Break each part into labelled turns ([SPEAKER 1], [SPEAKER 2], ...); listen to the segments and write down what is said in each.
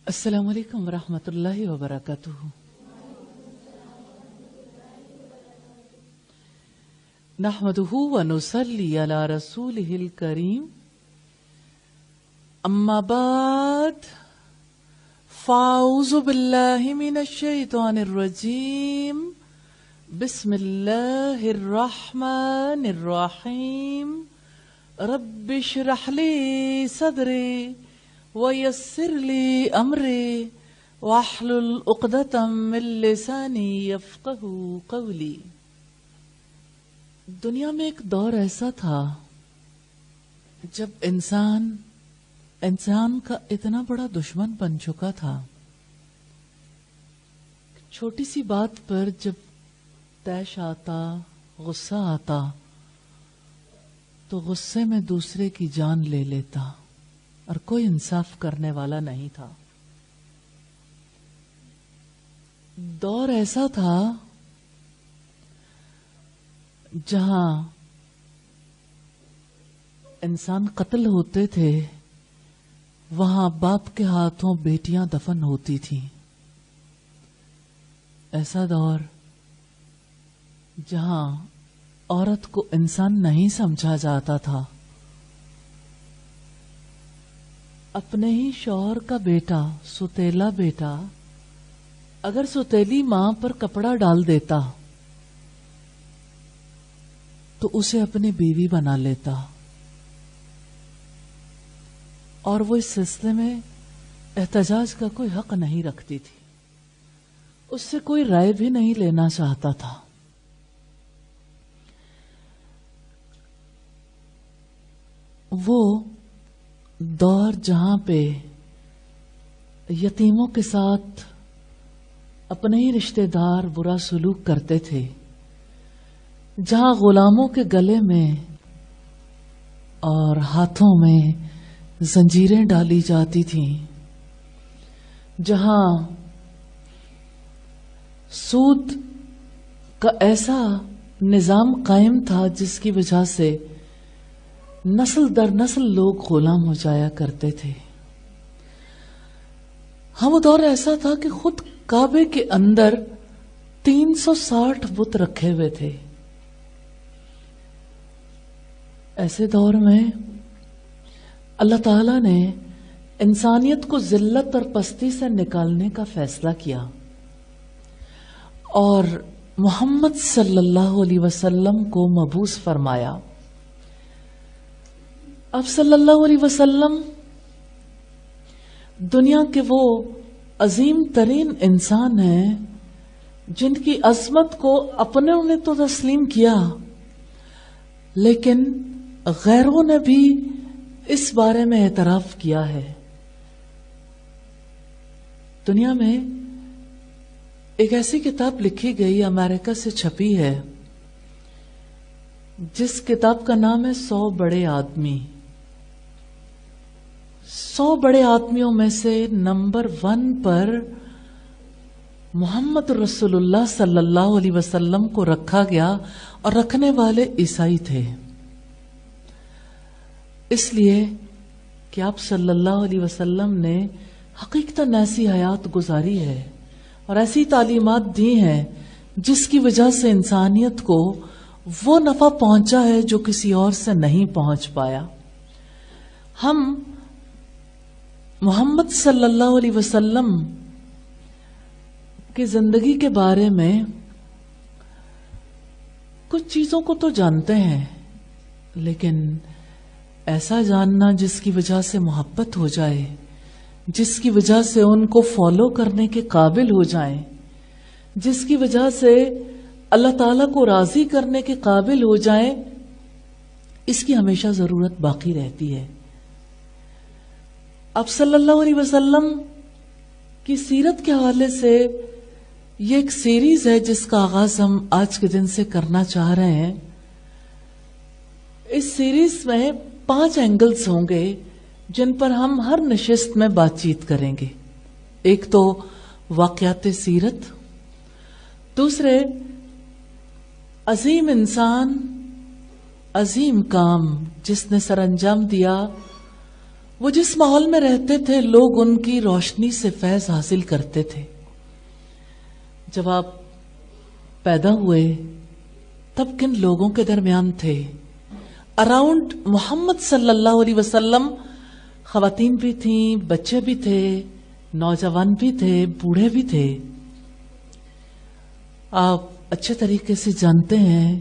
[SPEAKER 1] السلام علیکم ورحمۃ اللہ وبرکاتہ۔ نحمده ونصلی علی رسولہ الکریم، اما بعد فاعوذ باللہ من الشیطان الرجیم، بسم اللہ الرحمن الرحیم، رب اشرح لی صدری وَيَسِّرْ لِي أَمْرِي وَاحْلُلْ عُقْدَةً مِّن لِّسَانِي يَفْقَهُوا قَوْلِي۔ دنیا میں ایک دور ایسا تھا جب انسان کا اتنا بڑا دشمن بن چکا تھا، چھوٹی سی بات پر جب طیش آتا، غصہ آتا تو غصے میں دوسرے کی جان لے لیتا اور کوئی انصاف کرنے والا نہیں تھا۔ دور ایسا تھا جہاں انسان قتل ہوتے تھے، وہاں باپ کے ہاتھوں بیٹیاں دفن ہوتی تھیں۔ ایسا دور جہاں عورت کو انسان نہیں سمجھا جاتا تھا۔ اپنے ہی شوہر کا بیٹا، ستیلا بیٹا، اگر ستیلی ماں پر کپڑا ڈال دیتا تو اسے اپنی بیوی بنا لیتا، اور وہ اس سلسلے میں احتجاج کا کوئی حق نہیں رکھتی تھی، اس سے کوئی رائے بھی نہیں لینا چاہتا تھا۔ وہ دور جہاں پہ یتیموں کے ساتھ اپنے ہی رشتہ دار برا سلوک کرتے تھے، جہاں غلاموں کے گلے میں اور ہاتھوں میں زنجیریں ڈالی جاتی تھیں، جہاں سود کا ایسا نظام قائم تھا جس کی وجہ سے نسل در نسل لوگ غلام ہو جایا کرتے تھے۔ ہاں، وہ دور ایسا تھا کہ خود کعبے کے اندر 360 بت رکھے ہوئے تھے۔ ایسے دور میں اللہ تعالی نے انسانیت کو ذلت اور پستی سے نکالنے کا فیصلہ کیا، اور محمد صلی اللہ علیہ وسلم کو مبعوث فرمایا۔ اب صلی اللہ علیہ وسلم دنیا کے وہ عظیم ترین انسان ہیں جن کی عظمت کو اپنوں نے تو تسلیم کیا، لیکن غیروں نے بھی اس بارے میں اعتراف کیا ہے۔ دنیا میں ایک ایسی کتاب لکھی گئی، امریکہ سے چھپی ہے، جس کتاب کا نام ہے 100 بڑے آدمی۔ 100 بڑے آدمیوں میں سے نمبر 1 پر محمد رسول اللہ صلی اللہ علیہ وسلم کو رکھا گیا، اور رکھنے والے عیسائی تھے، اس لیے کہ آپ صلی اللہ علیہ وسلم نے حقیقتاً ایسی حیات گزاری ہے اور ایسی تعلیمات دی ہیں جس کی وجہ سے انسانیت کو وہ نفع پہنچا ہے جو کسی اور سے نہیں پہنچ پایا۔ ہم محمد صلی اللہ علیہ وسلم کی زندگی کے بارے میں کچھ چیزوں کو تو جانتے ہیں، لیکن ایسا جاننا جس کی وجہ سے محبت ہو جائے، جس کی وجہ سے ان کو فالو کرنے کے قابل ہو جائیں، جس کی وجہ سے اللہ تعالیٰ کو راضی کرنے کے قابل ہو جائیں، اس کی ہمیشہ ضرورت باقی رہتی ہے۔ اب صلی اللہ علیہ وسلم کی سیرت کے حوالے سے یہ ایک سیریز ہے جس کا آغاز ہم آج کے دن سے کرنا چاہ رہے ہیں۔ اس سیریز میں 5 اینگلز ہوں گے جن پر ہم ہر نشست میں بات چیت کریں گے۔ ایک تو واقعات سیرت، دوسرے عظیم انسان، عظیم کام جس نے سر انجام دیا، وہ جس ماحول میں رہتے تھے لوگ ان کی روشنی سے فیض حاصل کرتے تھے. جب آپ پیدا ہوئے تب کن لوگوں کے درمیان تھے؟ اراؤنڈ محمد صلی اللہ علیہ وسلم خواتین بھی تھیں، بچے بھی تھے، نوجوان بھی تھے، بوڑھے بھی تھے. آپ اچھے طریقے سے جانتے ہیں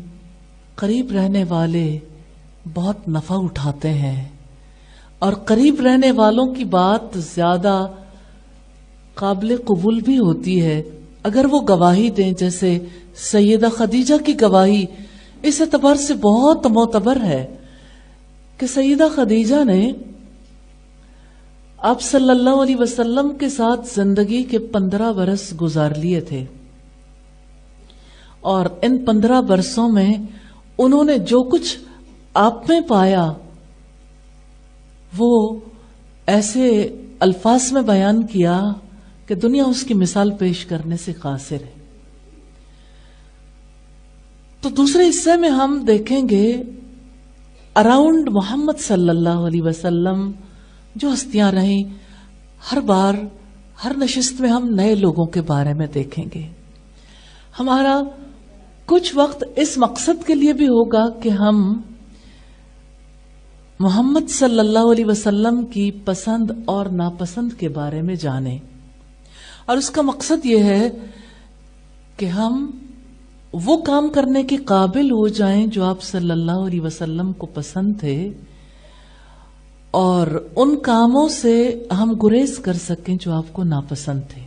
[SPEAKER 1] قریب رہنے والے بہت نفع اٹھاتے ہیں، اور قریب رہنے والوں کی بات زیادہ قابل قبول بھی ہوتی ہے اگر وہ گواہی دیں. جیسے سیدہ خدیجہ کی گواہی اس اعتبار سے بہت معتبر ہے کہ سیدہ خدیجہ نے آپ صلی اللہ علیہ وسلم کے ساتھ زندگی کے 15 برس گزار لیے تھے، اور ان 15 برسوں میں انہوں نے جو کچھ آپ میں پایا وہ ایسے الفاظ میں بیان کیا کہ دنیا اس کی مثال پیش کرنے سے قاصر ہے. تو دوسرے حصے میں ہم دیکھیں گے اراؤنڈ محمد صلی اللہ علیہ وسلم جو ہستیاں رہیں. ہر بار ہر نشست میں ہم نئے لوگوں کے بارے میں دیکھیں گے. ہمارا کچھ وقت اس مقصد کے لیے بھی ہوگا کہ ہم محمد صلی اللہ علیہ وسلم کی پسند اور ناپسند کے بارے میں جانیں، اور اس کا مقصد یہ ہے کہ ہم وہ کام کرنے کے قابل ہو جائیں جو آپ صلی اللہ علیہ وسلم کو پسند تھے، اور ان کاموں سے ہم گریز کر سکیں جو آپ کو ناپسند تھے.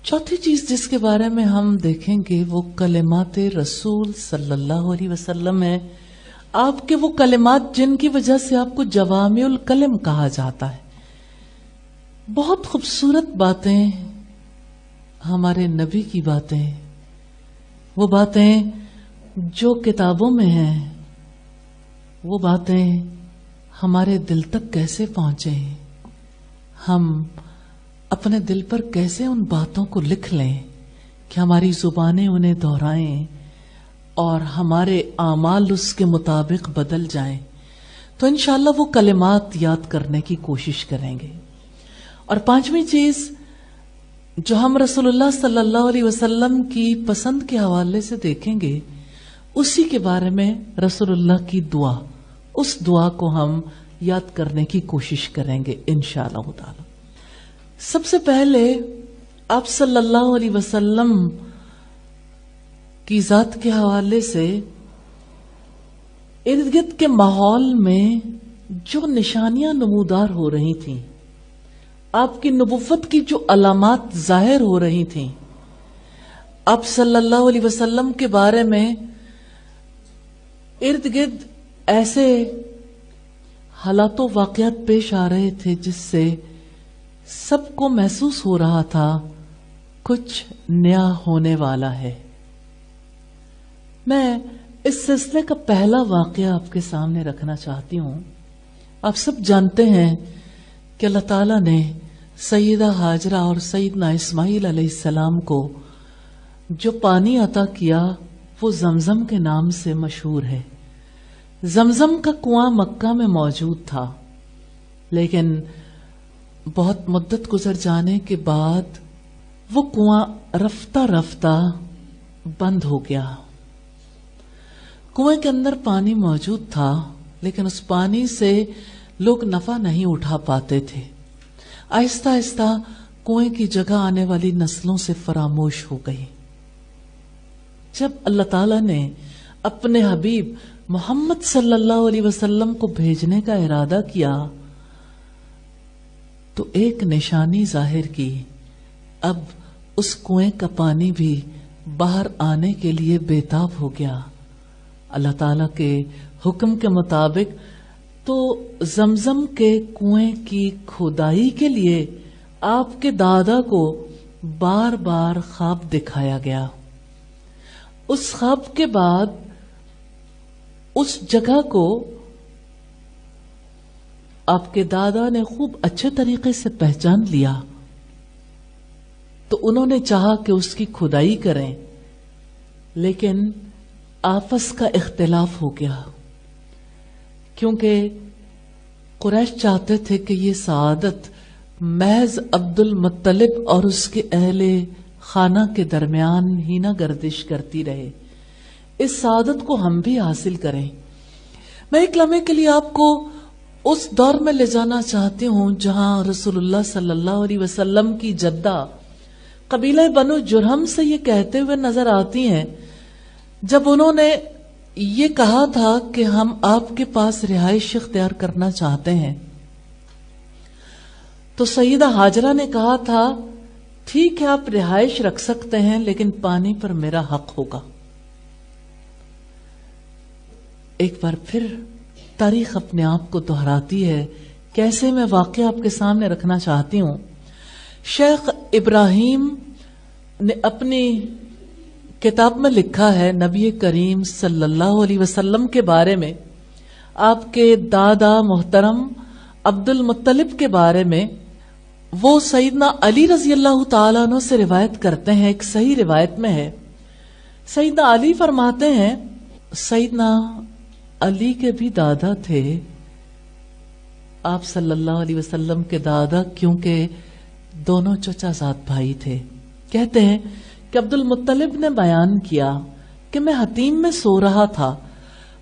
[SPEAKER 1] چوتھی چیز جس کے بارے میں ہم دیکھیں گے وہ کلمات رسول صلی اللہ علیہ وسلم ہے. آپ کے وہ کلمات جن کی وجہ سے آپ کو جوامع الکلم کہا جاتا ہے. بہت خوبصورت باتیں ہمارے نبی کی باتیں، وہ باتیں جو کتابوں میں ہیں، وہ باتیں ہمارے دل تک کیسے پہنچے، ہم اپنے دل پر کیسے ان باتوں کو لکھ لیں کہ ہماری زبانیں انہیں دہرائیں اور ہمارے اعمال اس کے مطابق بدل جائیں. تو انشاءاللہ وہ کلمات یاد کرنے کی کوشش کریں گے. اور پانچویں چیز جو ہم رسول اللہ صلی اللہ علیہ وسلم کی پسند کے حوالے سے دیکھیں گے اسی کے بارے میں رسول اللہ کی دعا، اس دعا کو ہم یاد کرنے کی کوشش کریں گے انشاءاللہ تعالی. سب سے پہلے آپ صلی اللہ علیہ وسلم کی ذات کے حوالے سے ارد گرد کے ماحول میں جو نشانیاں نمودار ہو رہی تھیں، آپ کی نبوت کی جو علامات ظاہر ہو رہی تھیں، آپ صلی اللہ علیہ وسلم کے بارے میں ارد گرد ایسے حالات و واقعات پیش آ رہے تھے جس سے سب کو محسوس ہو رہا تھا کچھ نیا ہونے والا ہے. میں اس سلسلے کا پہلا واقعہ آپ کے سامنے رکھنا چاہتی ہوں. آپ سب جانتے ہیں کہ اللہ تعالیٰ نے سیدہ ہاجرہ اور سیدنا اسماعیل علیہ السلام کو جو پانی عطا کیا وہ زمزم کے نام سے مشہور ہے. زمزم کا کنواں مکہ میں موجود تھا، لیکن بہت مدت گزر جانے کے بعد وہ کنواں رفتہ رفتہ بند ہو گیا. کنویں کے اندر پانی موجود تھا لیکن اس پانی سے لوگ نفع نہیں اٹھا پاتے تھے. آہستہ آہستہ کنویں کی جگہ آنے والی نسلوں سے فراموش ہو گئی. جب اللہ تعالیٰ نے اپنے حبیب محمد صلی اللہ علیہ وسلم کو بھیجنے کا ارادہ کیا تو ایک نشانی ظاہر کی. اب اس کنویں کا پانی بھی باہر آنے کے لیے بےتاب ہو گیا. اللہ تعالیٰ کے حکم کے مطابق تو زمزم کے کنویں کی کھودائی کے لیے آپ کے دادا کو بار بار خواب دکھایا گیا. اس خواب کے بعد اس جگہ کو آپ کے دادا نے خوب اچھے طریقے سے پہچان لیا تو انہوں نے چاہا کہ اس کی کھدائی کریں، لیکن آپس کا اختلاف ہو گیا کیونکہ قریش چاہتے تھے کہ یہ سعادت محض عبد المطلب اور اس کے اہل خانہ کے درمیان ہی نہ گردش کرتی رہے، اس سعادت کو ہم بھی حاصل کریں۔ میں ایک لمحے کے لیے آپ کو اس دور میں لے جانا چاہتی ہوں جہاں رسول اللہ صلی اللہ علیہ وسلم کی جدہ قبیلہ بنو جرہم سے یہ کہتے ہوئے نظر آتی ہیں، جب انہوں نے یہ کہا تھا کہ ہم آپ کے پاس رہائش اختیار کرنا چاہتے ہیں، تو سیدہ ہاجرہ نے کہا تھا ٹھیک ہے آپ رہائش رکھ سکتے ہیں لیکن پانی پر میرا حق ہوگا۔ ایک بار پھر تاریخ اپنے آپ کو دہراتی ہے، کیسے میں واقعہ آپ کے سامنے رکھنا چاہتی ہوں۔ شیخ ابراہیم نے اپنی کتاب میں لکھا ہے نبی کریم صلی اللہ علیہ وسلم کے بارے میں، آپ کے دادا محترم عبد المطلب کے بارے میں، وہ سیدنا علی رضی اللہ تعالیٰ عنہ سے روایت کرتے ہیں، ایک صحیح روایت میں ہے، سیدنا علی فرماتے ہیں سیدنا علی کے بھی دادا تھے آپ صلی اللہ علیہ وسلم کے دادا، کیونکہ دونوں چچا زاد بھائی تھے۔ کہتے ہیں کہ عبد المطلب نے بیان کیا کہ میں حتیم میں سو رہا تھا۔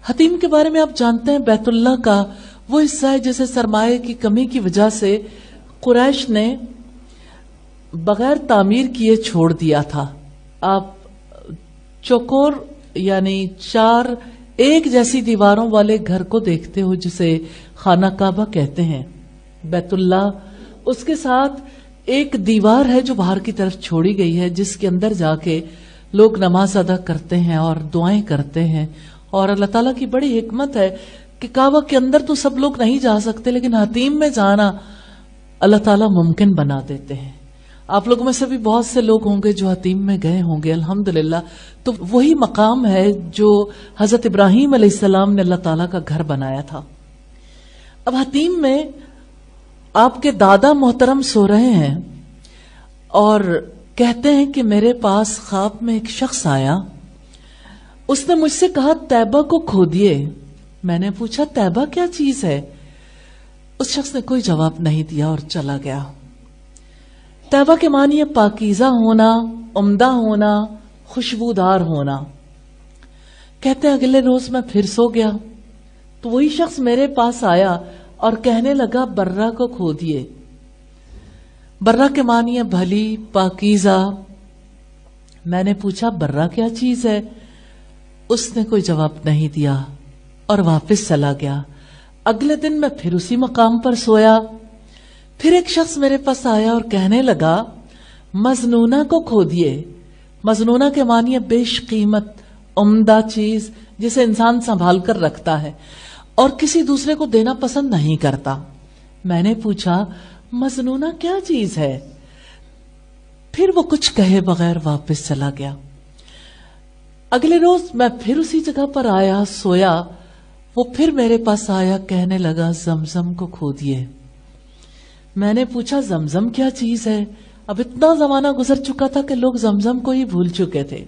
[SPEAKER 1] حتیم کے بارے میں آپ جانتے ہیں بیت اللہ کا وہ حصہ ہے جسے سرمایہ کی کمی کی وجہ سے قریش نے بغیر تعمیر کیے چھوڑ دیا تھا۔ آپ چوکور یعنی 4 ایک جیسی دیواروں والے گھر کو دیکھتے ہو جسے خانہ کعبہ کہتے ہیں، بیت اللہ، اس کے ساتھ ایک دیوار ہے جو باہر کی طرف چھوڑی گئی ہے جس کے اندر جا کے لوگ نماز ادا کرتے ہیں اور دعائیں کرتے ہیں، اور اللہ تعالیٰ کی بڑی حکمت ہے کہ کعبہ کے اندر تو سب لوگ نہیں جا سکتے لیکن حتیم میں جانا اللہ تعالیٰ ممکن بنا دیتے ہیں۔ آپ لوگوں میں سے بھی بہت سے لوگ ہوں گے جو حتیم میں گئے ہوں گے الحمدللہ، تو وہی مقام ہے جو حضرت ابراہیم علیہ السلام نے اللہ تعالیٰ کا گھر بنایا تھا۔ اب حتیم میں آپ کے دادا محترم سو رہے ہیں اور کہتے ہیں کہ میرے پاس خواب میں ایک شخص آیا، اس نے مجھ سے کہا طیبہ کو کھودیے۔ میں نے پوچھا طیبہ کیا چیز ہے؟ اس شخص نے کوئی جواب نہیں دیا اور چلا گیا۔ طیبہ کے معنی ہے پاکیزہ ہونا، عمدہ ہونا، خوشبودار ہونا۔ کہتے ہیں اگلے روز میں پھر سو گیا تو وہی شخص میرے پاس آیا اور کہنے لگا برہ کو کھودیے۔ برہ کے معنی ہے بھلی، پاکیزہ۔ میں نے پوچھا برہ کیا چیز ہے؟ اس نے کوئی جواب نہیں دیا اور واپس چلا گیا۔ اگلے دن میں پھر اسی مقام پر سویا، پھر ایک شخص میرے پاس آیا اور کہنے لگا مظنونہ کو کھودیے۔ مظنونہ کے معنی ہے بیش قیمت، عمدہ چیز جسے انسان سنبھال کر رکھتا ہے اور کسی دوسرے کو دینا پسند نہیں کرتا۔ میں نے پوچھا مظنونہ کیا چیز ہے؟ پھر وہ کچھ کہے بغیر واپس چلا گیا۔ اگلے روز میں پھر اسی جگہ پر آیا، سویا، وہ پھر میرے پاس آیا، کہنے لگا زمزم کو کھودیے۔ میں نے پوچھا زمزم کیا چیز ہے؟ اب اتنا زمانہ گزر چکا تھا کہ لوگ زمزم کو ہی بھول چکے تھے۔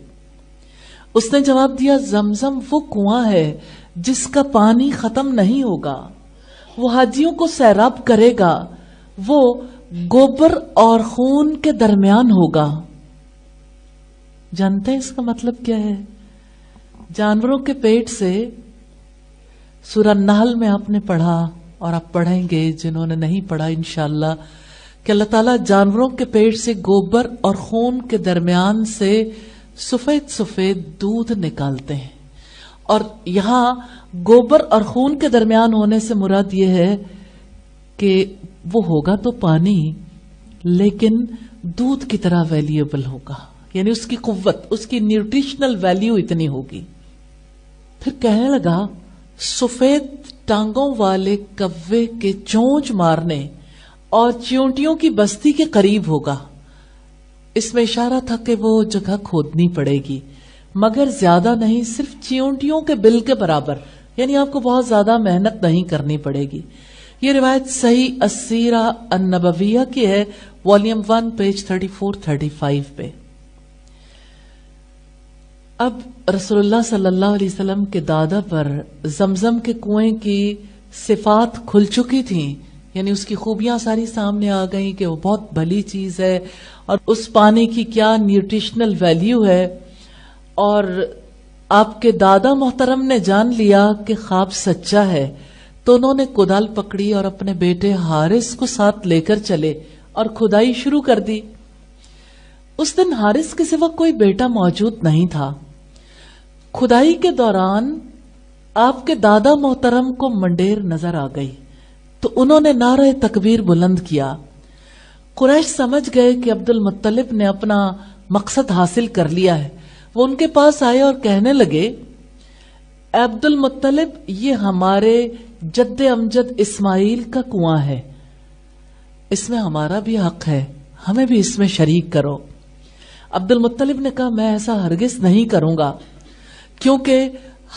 [SPEAKER 1] اس نے جواب دیا زمزم وہ کنواں ہے جس کا پانی ختم نہیں ہوگا، وہ حاجیوں کو سیراب کرے گا، وہ گوبر اور خون کے درمیان ہوگا۔ جانتے ہیں اس کا مطلب کیا ہے؟ جانوروں کے پیٹ سے سورہ نحل میں آپ نے پڑھا اور آپ پڑھیں گے جنہوں نے نہیں پڑھا انشاءاللہ کہ اللہ تعالیٰ جانوروں کے پیٹ سے گوبر اور خون کے درمیان سے سفید سفید دودھ نکالتے ہیں، اور یہاں گوبر اور خون کے درمیان ہونے سے مراد یہ ہے کہ وہ ہوگا تو پانی لیکن دودھ کی طرح ویلیوبل ہوگا، یعنی اس کی قوت، اس کی نیوٹریشنل ویلیو اتنی ہوگی۔ پھر کہنے لگا سفید ٹانگوں والے کوے کے چونچ مارنے اور چیونٹیوں کی بستی کے قریب ہوگا۔ اس میں اشارہ تھا کہ وہ جگہ کھودنی پڑے گی، مگر زیادہ نہیں، صرف چیونٹیوں کے بل کے برابر، یعنی آپ کو بہت زیادہ محنت نہیں کرنی پڑے گی۔ یہ روایت صحیح السیرہ النبویہ کی ہے، والیوم 1 پیج 34-35 پہ۔ اب رسول اللہ صلی اللہ علیہ وسلم کے دادا پر زمزم کے کنویں کی صفات کھل چکی تھیں، یعنی اس کی خوبیاں ساری سامنے آ گئیں کہ وہ بہت بھلی چیز ہے اور اس پانی کی کیا نیوٹریشنل ویلیو ہے. اور آپ کے دادا محترم نے جان لیا کہ خواب سچا ہے تو انہوں نے کدال پکڑی اور اپنے بیٹے حارث کو ساتھ لے کر چلے اور کھدائی شروع کر دی. اس دن حارث کے سوا کوئی بیٹا موجود نہیں تھا. کھدائی کے دوران آپ کے دادا محترم کو منڈیر نظر آ گئی تو انہوں نے نعرہ تکبیر بلند کیا. قریش سمجھ گئے کہ عبد المطلب نے اپنا مقصد حاصل کر لیا ہے. وہ ان کے پاس آئے اور کہنے لگے، عبد المطلب یہ ہمارے جد امجد اسماعیل کا کنواں ہے، اس میں ہمارا بھی حق ہے، ہمیں بھی اس میں شریک کرو. عبد المطلب نے کہا میں ایسا ہرگز نہیں کروں گا، کیونکہ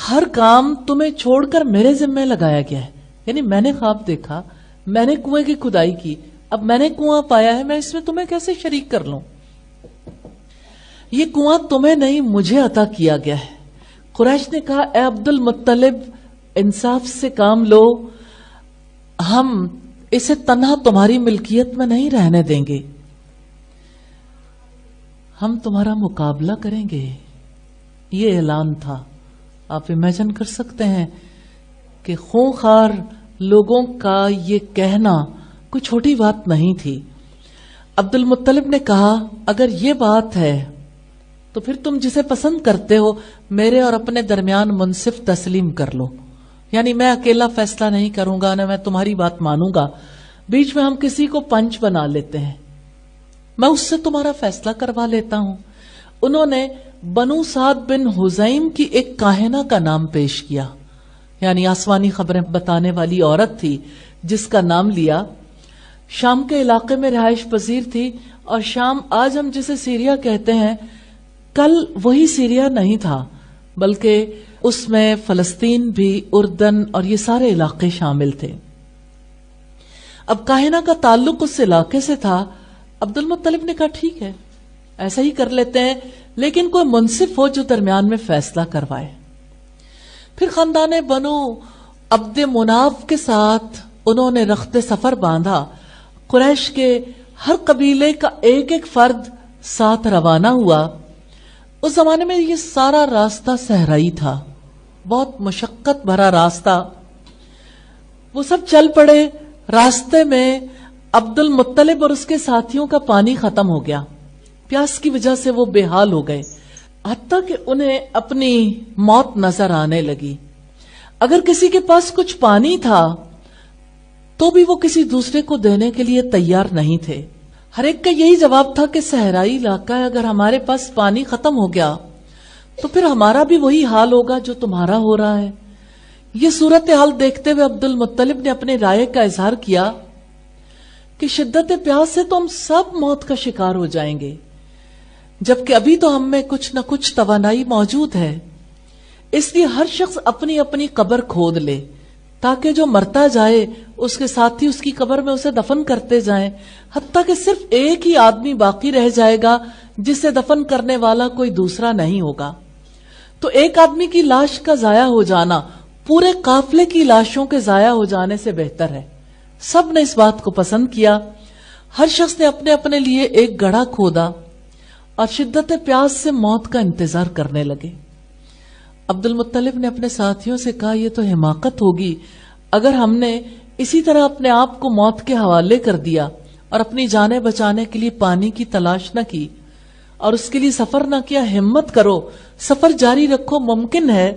[SPEAKER 1] ہر کام تمہیں چھوڑ کر میرے ذمہ لگایا گیا ہے. یعنی میں نے خواب دیکھا، میں نے کنویں کی کھدائی کی، اب میں نے کنواں پایا ہے، میں اس میں تمہیں کیسے شریک کر لوں؟ یہ کنواں تمہیں نہیں مجھے عطا کیا گیا ہے. قریش نے کہا اے عبد المطلب انصاف سے کام لو، ہم اسے تنہا تمہاری ملکیت میں نہیں رہنے دیں گے، ہم تمہارا مقابلہ کریں گے. یہ اعلان تھا. آپ امیجن کر سکتے ہیں کہ خونخوار لوگوں کا یہ کہنا کوئی چھوٹی بات نہیں تھی. عبد المطلب نے کہا اگر یہ بات ہے تو پھر تم جسے پسند کرتے ہو میرے اور اپنے درمیان منصف تسلیم کر لو. یعنی میں اکیلا فیصلہ نہیں کروں گا، نہ میں تمہاری بات مانوں گا، بیچ میں ہم کسی کو پنچ بنا لیتے ہیں، میں اس سے تمہارا فیصلہ کروا لیتا ہوں. انہوں نے بنو سعد بن حزیم کی ایک کاہنہ کا نام پیش کیا، یعنی آسمانی خبریں بتانے والی عورت تھی جس کا نام لیا. شام کے علاقے میں رہائش پذیر تھی، اور شام آج ہم جسے سیریا کہتے ہیں کل وہی سیریا نہیں تھا، بلکہ اس میں فلسطین بھی، اردن اور یہ سارے علاقے شامل تھے. اب کاہنہ کا تعلق اس علاقے سے تھا. عبد المطلب نے کہا ٹھیک ہے ایسا ہی کر لیتے ہیں، لیکن کوئی منصف ہو جو درمیان میں فیصلہ کروائے. پھر خاندان بنو عبد مناف کے ساتھ انہوں نے رخت سفر باندھا. قریش کے ہر قبیلے کا ایک ایک فرد ساتھ روانہ ہوا. اس زمانے میں یہ سارا راستہ صحرائی تھا، بہت مشقت بھرا راستہ. وہ سب چل پڑے. راستے میں عبد المطلب اور اس کے ساتھیوں کا پانی ختم ہو گیا، پیاس کی وجہ سے وہ بے حال ہو گئے، حتیٰ کہ انہیں اپنی موت نظر آنے لگی. اگر کسی کے پاس کچھ پانی تھا تو بھی وہ کسی دوسرے کو دینے کے لیے تیار نہیں تھے. ہر ایک کا یہی جواب تھا کہ صحرائی علاقہ ہے، اگر ہمارے پاس پانی ختم ہو گیا تو پھر ہمارا بھی وہی حال ہوگا جو تمہارا ہو رہا ہے. یہ صورتحال دیکھتے ہوئے عبد المطلب نے اپنے رائے کا اظہار کیا کہ شدت پیاس سے تو ہم سب موت کا شکار ہو جائیں گے، جبکہ ابھی تو ہم میں کچھ نہ کچھ توانائی موجود ہے. اس لیے ہر شخص اپنی اپنی قبر کھود لے تاکہ جو مرتا جائے اس کے ساتھی اس کی قبر میں اسے دفن کرتے جائیں، حتیٰ کہ صرف ایک ہی آدمی باقی رہ جائے گا جسے دفن کرنے والا کوئی دوسرا نہیں ہوگا. تو ایک آدمی کی لاش کا ضائع ہو جانا پورے قافلے کی لاشوں کے ضائع ہو جانے سے بہتر ہے. سب نے اس بات کو پسند کیا. ہر شخص نے اپنے اپنے لیے ایک گڑھا کھودا اور شدت پیاس سے موت کا انتظار کرنے لگے. عبد المطلب نے اپنے ساتھیوں سے کہا یہ تو حماقت ہوگی اگر ہم نے اسی طرح اپنے آپ کو موت کے حوالے کر دیا اور اپنی جانیں بچانے کے لیے پانی کی تلاش نہ کی اور اس کے لیے سفر نہ کیا. ہمت کرو، سفر جاری رکھو، ممکن ہے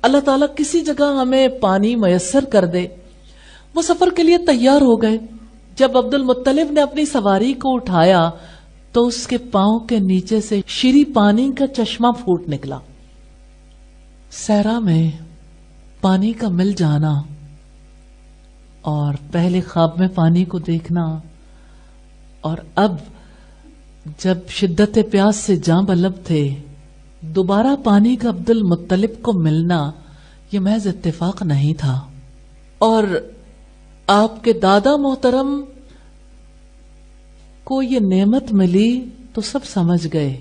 [SPEAKER 1] اللہ تعالیٰ کسی جگہ ہمیں پانی میسر کر دے. وہ سفر کے لیے تیار ہو گئے. جب عبد المطلب نے اپنی سواری کو اٹھایا تو اس کے پاؤں کے نیچے سے شیریں پانی کا چشمہ پھوٹ نکلا. صحرا میں پانی کا مل جانا اور پہلے خواب میں پانی کو دیکھنا اور اب جب شدت پیاس سے جاں بلب تھے دوبارہ پانی کا عبد المطلب کو ملنا یہ محض اتفاق نہیں تھا. اور آپ کے دادا محترم کو یہ نعمت ملی تو سب سمجھ گئے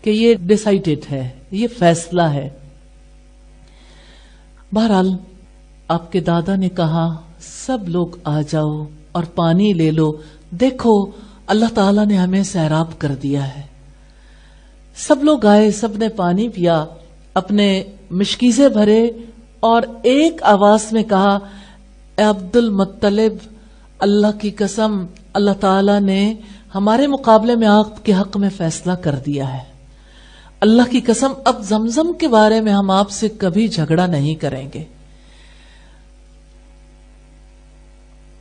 [SPEAKER 1] کہ یہ ڈیسائیڈڈ ہے، یہ فیصلہ ہے. بہرحال آپ کے دادا نے کہا سب لوگ آ جاؤ اور پانی لے لو، دیکھو اللہ تعالیٰ نے ہمیں سیراب کر دیا ہے۔ سب لوگ آئے، سب نے پانی پیا، اپنے مشکیزے بھرے اور ایک آواز میں کہا اے عبد المطلب، اللہ کی قسم اللہ تعالیٰ نے ہمارے مقابلے میں آپ کے حق میں فیصلہ کر دیا ہے، اللہ کی قسم اب زمزم کے بارے میں ہم آپ سے کبھی جھگڑا نہیں کریں گے۔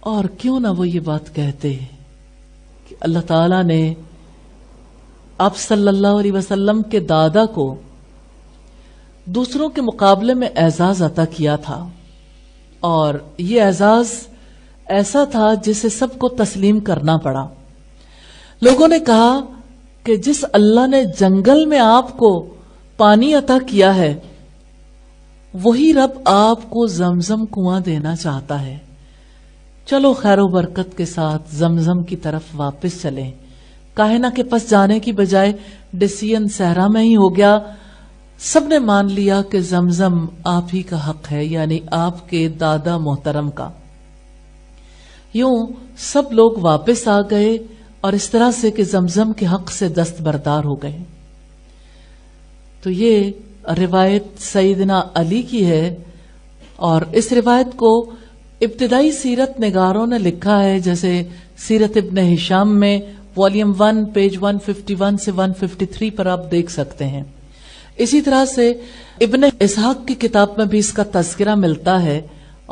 [SPEAKER 1] اور کیوں نہ وہ یہ بات کہتے کہ اللہ تعالیٰ نے آپ صلی اللہ علیہ وسلم کے دادا کو دوسروں کے مقابلے میں اعزاز عطا کیا تھا، اور یہ اعزاز ایسا تھا جسے سب کو تسلیم کرنا پڑا۔ لوگوں نے کہا کہ جس اللہ نے جنگل میں آپ کو پانی عطا کیا ہے وہی رب آپ کو زمزم کنواں دینا چاہتا ہے، چلو خیر و برکت کے ساتھ زمزم کی طرف واپس چلیں۔ کاہنہ کے پاس جانے کی بجائے ڈیسیژن صحرا میں ہی ہو گیا، سب نے مان لیا کہ زمزم آپ ہی کا حق ہے، یعنی آپ کے دادا محترم کا۔ یوں سب لوگ واپس آ گئے اور اس طرح سے کہ زمزم کے حق سے دستبردار ہو گئے۔ تو یہ روایت سیدنا علی کی ہے، اور اس روایت کو ابتدائی سیرت نگاروں نے لکھا ہے، جیسے سیرت ابن ہشام میں والیوم 1 پیج 151 سے 153 پر آپ دیکھ سکتے ہیں۔ اسی طرح سے ابن اسحاق کی کتاب میں بھی اس کا تذکرہ ملتا ہے،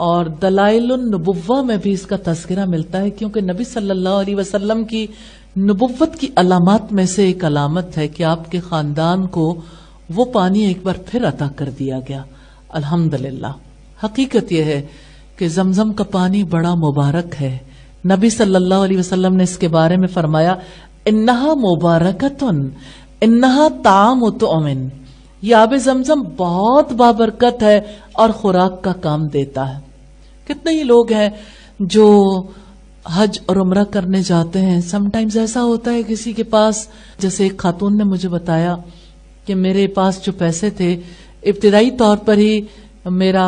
[SPEAKER 1] اور دلائل النبوہ میں بھی اس کا تذکرہ ملتا ہے، کیونکہ نبی صلی اللہ علیہ وسلم کی نبوت کی علامات میں سے ایک علامت ہے کہ آپ کے خاندان کو وہ پانی ایک بار پھر عطا کر دیا گیا۔ الحمدللہ۔ حقیقت یہ ہے کہ زمزم کا پانی بڑا مبارک ہے۔ نبی صلی اللہ علیہ وسلم نے اس کے بارے میں فرمایا انہا مبارکتن انہا طعام طعم، یہ آب زمزم بہت بابرکت ہے اور خوراک کا کام دیتا ہے۔ کتنے ہی لوگ ہیں جو حج اور عمرہ کرنے جاتے ہیں، سم ٹائمز ایسا ہوتا ہے کسی کے پاس، جیسے ایک خاتون نے مجھے بتایا کہ میرے پاس جو پیسے تھے ابتدائی طور پر ہی میری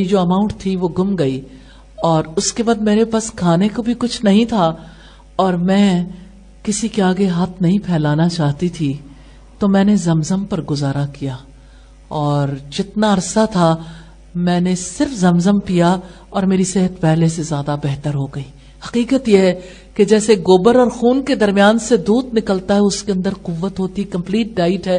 [SPEAKER 1] جو اماؤنٹ تھی وہ گم گئی، اور اس کے بعد میرے پاس کھانے کو بھی کچھ نہیں تھا، اور میں کسی کے آگے ہاتھ نہیں پھیلانا چاہتی تھی، تو میں نے زمزم پر گزارا کیا، اور جتنا عرصہ تھا میں نے صرف زمزم پیا اور میری صحت پہلے سے زیادہ بہتر ہو گئی۔ حقیقت یہ ہے کہ جیسے گوبر اور خون کے درمیان سے دودھ نکلتا ہے، اس کے اندر قوت ہوتی، کمپلیٹ ڈائٹ ہے۔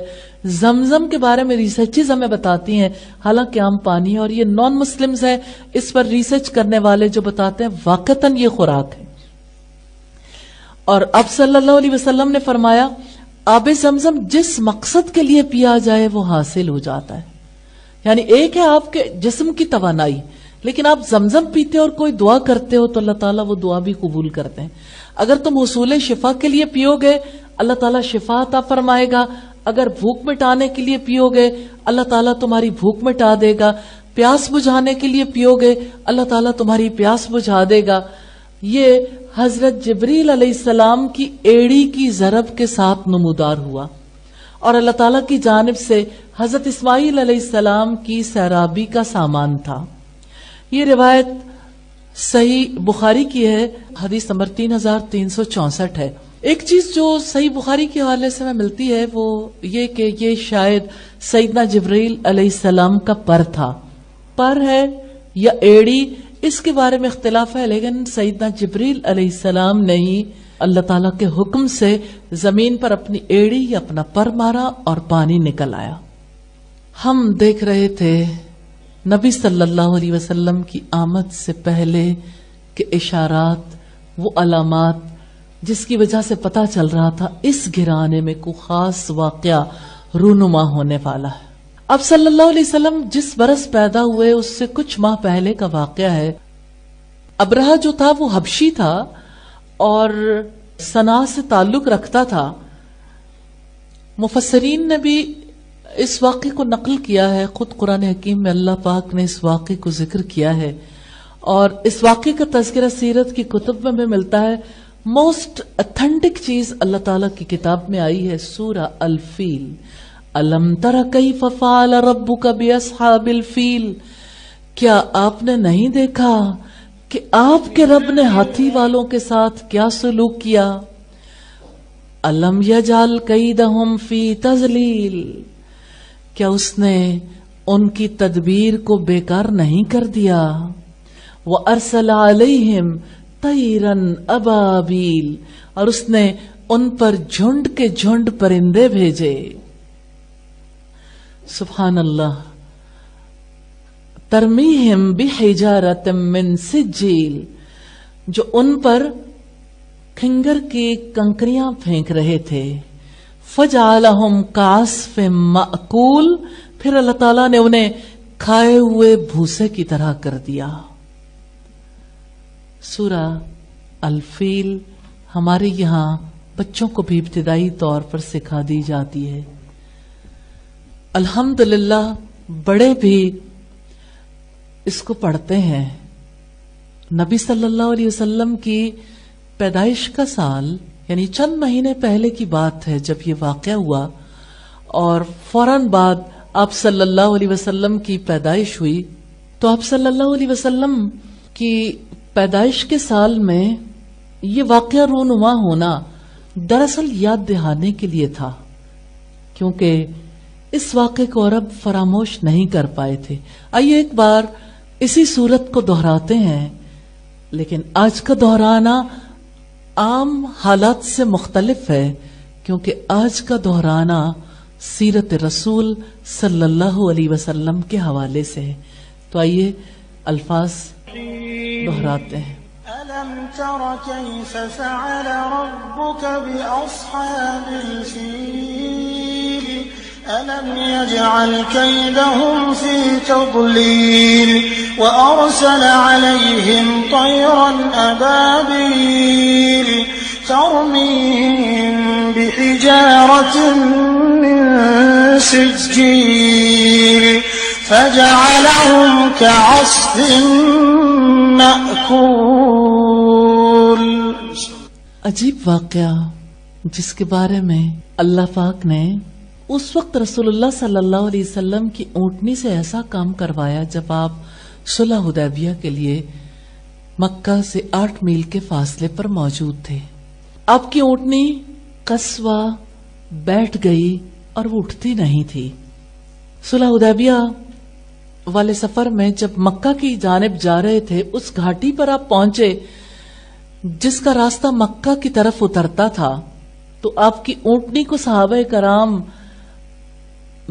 [SPEAKER 1] زمزم کے بارے میں ریسرچز ہمیں بتاتی ہیں، حالانکہ عام پانی ہے، اور یہ نان مسلمز ہیں، اس پر ریسرچ کرنے والے جو بتاتے ہیں واقعتاً یہ خوراک ہے۔ اور اب صلی اللہ علیہ وسلم نے فرمایا آب زمزم جس مقصد کے لیے پیا جائے وہ حاصل ہو جاتا ہے، یعنی ایک ہے آپ کے جسم کی توانائی، لیکن آپ زمزم پیتے اور کوئی دعا کرتے ہو تو اللہ تعالیٰ وہ دعا بھی قبول کرتے ہیں۔ اگر تم حصول شفا کے لیے پیو گے اللہ تعالیٰ شفا عطا فرمائے گا، اگر بھوک مٹانے کے لیے پیو گے اللہ تعالیٰ تمہاری بھوک مٹا دے گا، پیاس بجھانے کے لیے پیو گے اللہ تعالیٰ تمہاری پیاس بجھا دے گا۔ یہ حضرت جبریل علیہ السلام کی ایڑی کی ضرب کے ساتھ نمودار ہوا، اور اللہ تعالیٰ کی جانب سے حضرت اسماعیل علیہ السلام کی سیرابی کا سامان تھا۔ یہ روایت صحیح بخاری کی ہے، حدیث نمبر 3364 ہے۔ ایک چیز جو صحیح بخاری کے حوالے سے میں ملتی ہے وہ یہ کہ یہ شاید سیدنا جبریل علیہ السلام کا پر تھا، پر ہے یا ایڑی اس کے بارے میں اختلاف ہے، لیکن سیدنا جبریل علیہ السلام نے ہی اللہ تعالیٰ کے حکم سے زمین پر اپنی ایڑی یا اپنا پر مارا اور پانی نکل آیا۔ ہم دیکھ رہے تھے نبی صلی اللہ علیہ وسلم کی آمد سے پہلے کے اشارات، وہ علامات جس کی وجہ سے پتہ چل رہا تھا اس گھرانے میں کوئی خاص واقعہ رونما ہونے والا ہے۔ اب صلی اللہ علیہ وسلم جس برس پیدا ہوئے اس سے کچھ ماہ پہلے کا واقعہ ہے۔ ابرہہ جو تھا وہ حبشی تھا اور صنعاء سے تعلق رکھتا تھا۔ مفسرین نے بھی اس واقعے کو نقل کیا ہے، خود قرآن حکیم میں اللہ پاک نے اس واقعے کو ذکر کیا ہے، اور اس واقعے کا تذکرہ سیرت کی کتب میں بھی ملتا ہے۔ موسٹ اتھینٹک چیز اللہ تعالیٰ کی کتاب میں آئی ہے سورہ الفیل، الم تر کیف فعل ربک باصحاب الفیل، کیا آپ نے نہیں دیکھا کہ آپ کے رب نے ہاتھی والوں کے ساتھ کیا سلوک کیا؟ الم یجعل کیدہم فی تضلیل، کیا اس نے ان کی تدبیر کو بیکار نہیں کر دیا؟ وارسل علیہم طیرا ابابیل، اور اس نے ان پر جھنڈ کے جھنڈ پرندے بھیجے۔ سبحان اللہ۔ ترمیہم بحجارۃ من سجیل، جو ان پر کھنگر کی کنکریاں پھینک رہے تھے۔ فجعلہم کعصف مأکول، پھر اللہ تعالیٰ نے انہیں کھائے ہوئے بھوسے کی طرح کر دیا۔ سورہ الفیل ہمارے یہاں بچوں کو بھی ابتدائی طور پر سکھا دی جاتی ہے۔ الحمدللہ بڑے بھی اس کو پڑھتے ہیں۔ نبی صلی اللہ علیہ وسلم کی پیدائش کا سال، یعنی چند مہینے پہلے کی بات ہے جب یہ واقعہ ہوا، اور فوراً بعد آپ صلی اللہ علیہ وسلم کی پیدائش ہوئی، تو آپ صلی اللہ علیہ وسلم کی پیدائش کے سال میں یہ واقعہ رونما ہونا دراصل یاد دہانے کے لیے تھا، کیونکہ اس واقعے کو عرب فراموش نہیں کر پائے تھے۔ آئیے ایک بار اسی صورت کو دہراتے ہیں، لیکن آج کا دہرانا عام حالات سے مختلف ہے، کیونکہ آج کا دہرانا سیرت رسول صلی اللہ علیہ وسلم کے حوالے سے ہے۔ تو آئیے الفاظ دہراتے ہیں۔
[SPEAKER 2] أَلَمْ تَرَ كَيْفَ فَعَلَ رَبُّكَ بِأَصْحَابِ الْفِيلِ أَلَمْ يَجْعَلْ كَيْدَهُمْ فِي تَضْلِيلٍ وَأَرْسَلَ عَلَيْهِمْ طَيْرًا أَبَابِيلَ تَرْمِيهِمْ بِحِجَارَةٍ مِّن سِجِّيلٍ فَجَعَلَهُمْ كَعَصْفٍ مأکول۔
[SPEAKER 1] عجیب واقعہ جس کے بارے میں اللہ پاک نے اس وقت رسول اللہ صلی اللہ علیہ وسلم کی اونٹنی سے ایسا کام کروایا جب آپ صلح حدیبیہ کے لیے مکہ سے 8 میل کے فاصلے پر موجود تھے۔ آپ کی اونٹنی قصوہ بیٹھ گئی اور وہ اٹھتی نہیں تھی۔ صلح حدیبیہ والے سفر میں جب مکہ کی جانب جا رہے تھے، اس گھاٹی پر آپ پہنچے جس کا راستہ مکہ کی طرف اترتا تھا، تو آپ کی اونٹنی کو صحابہ کرام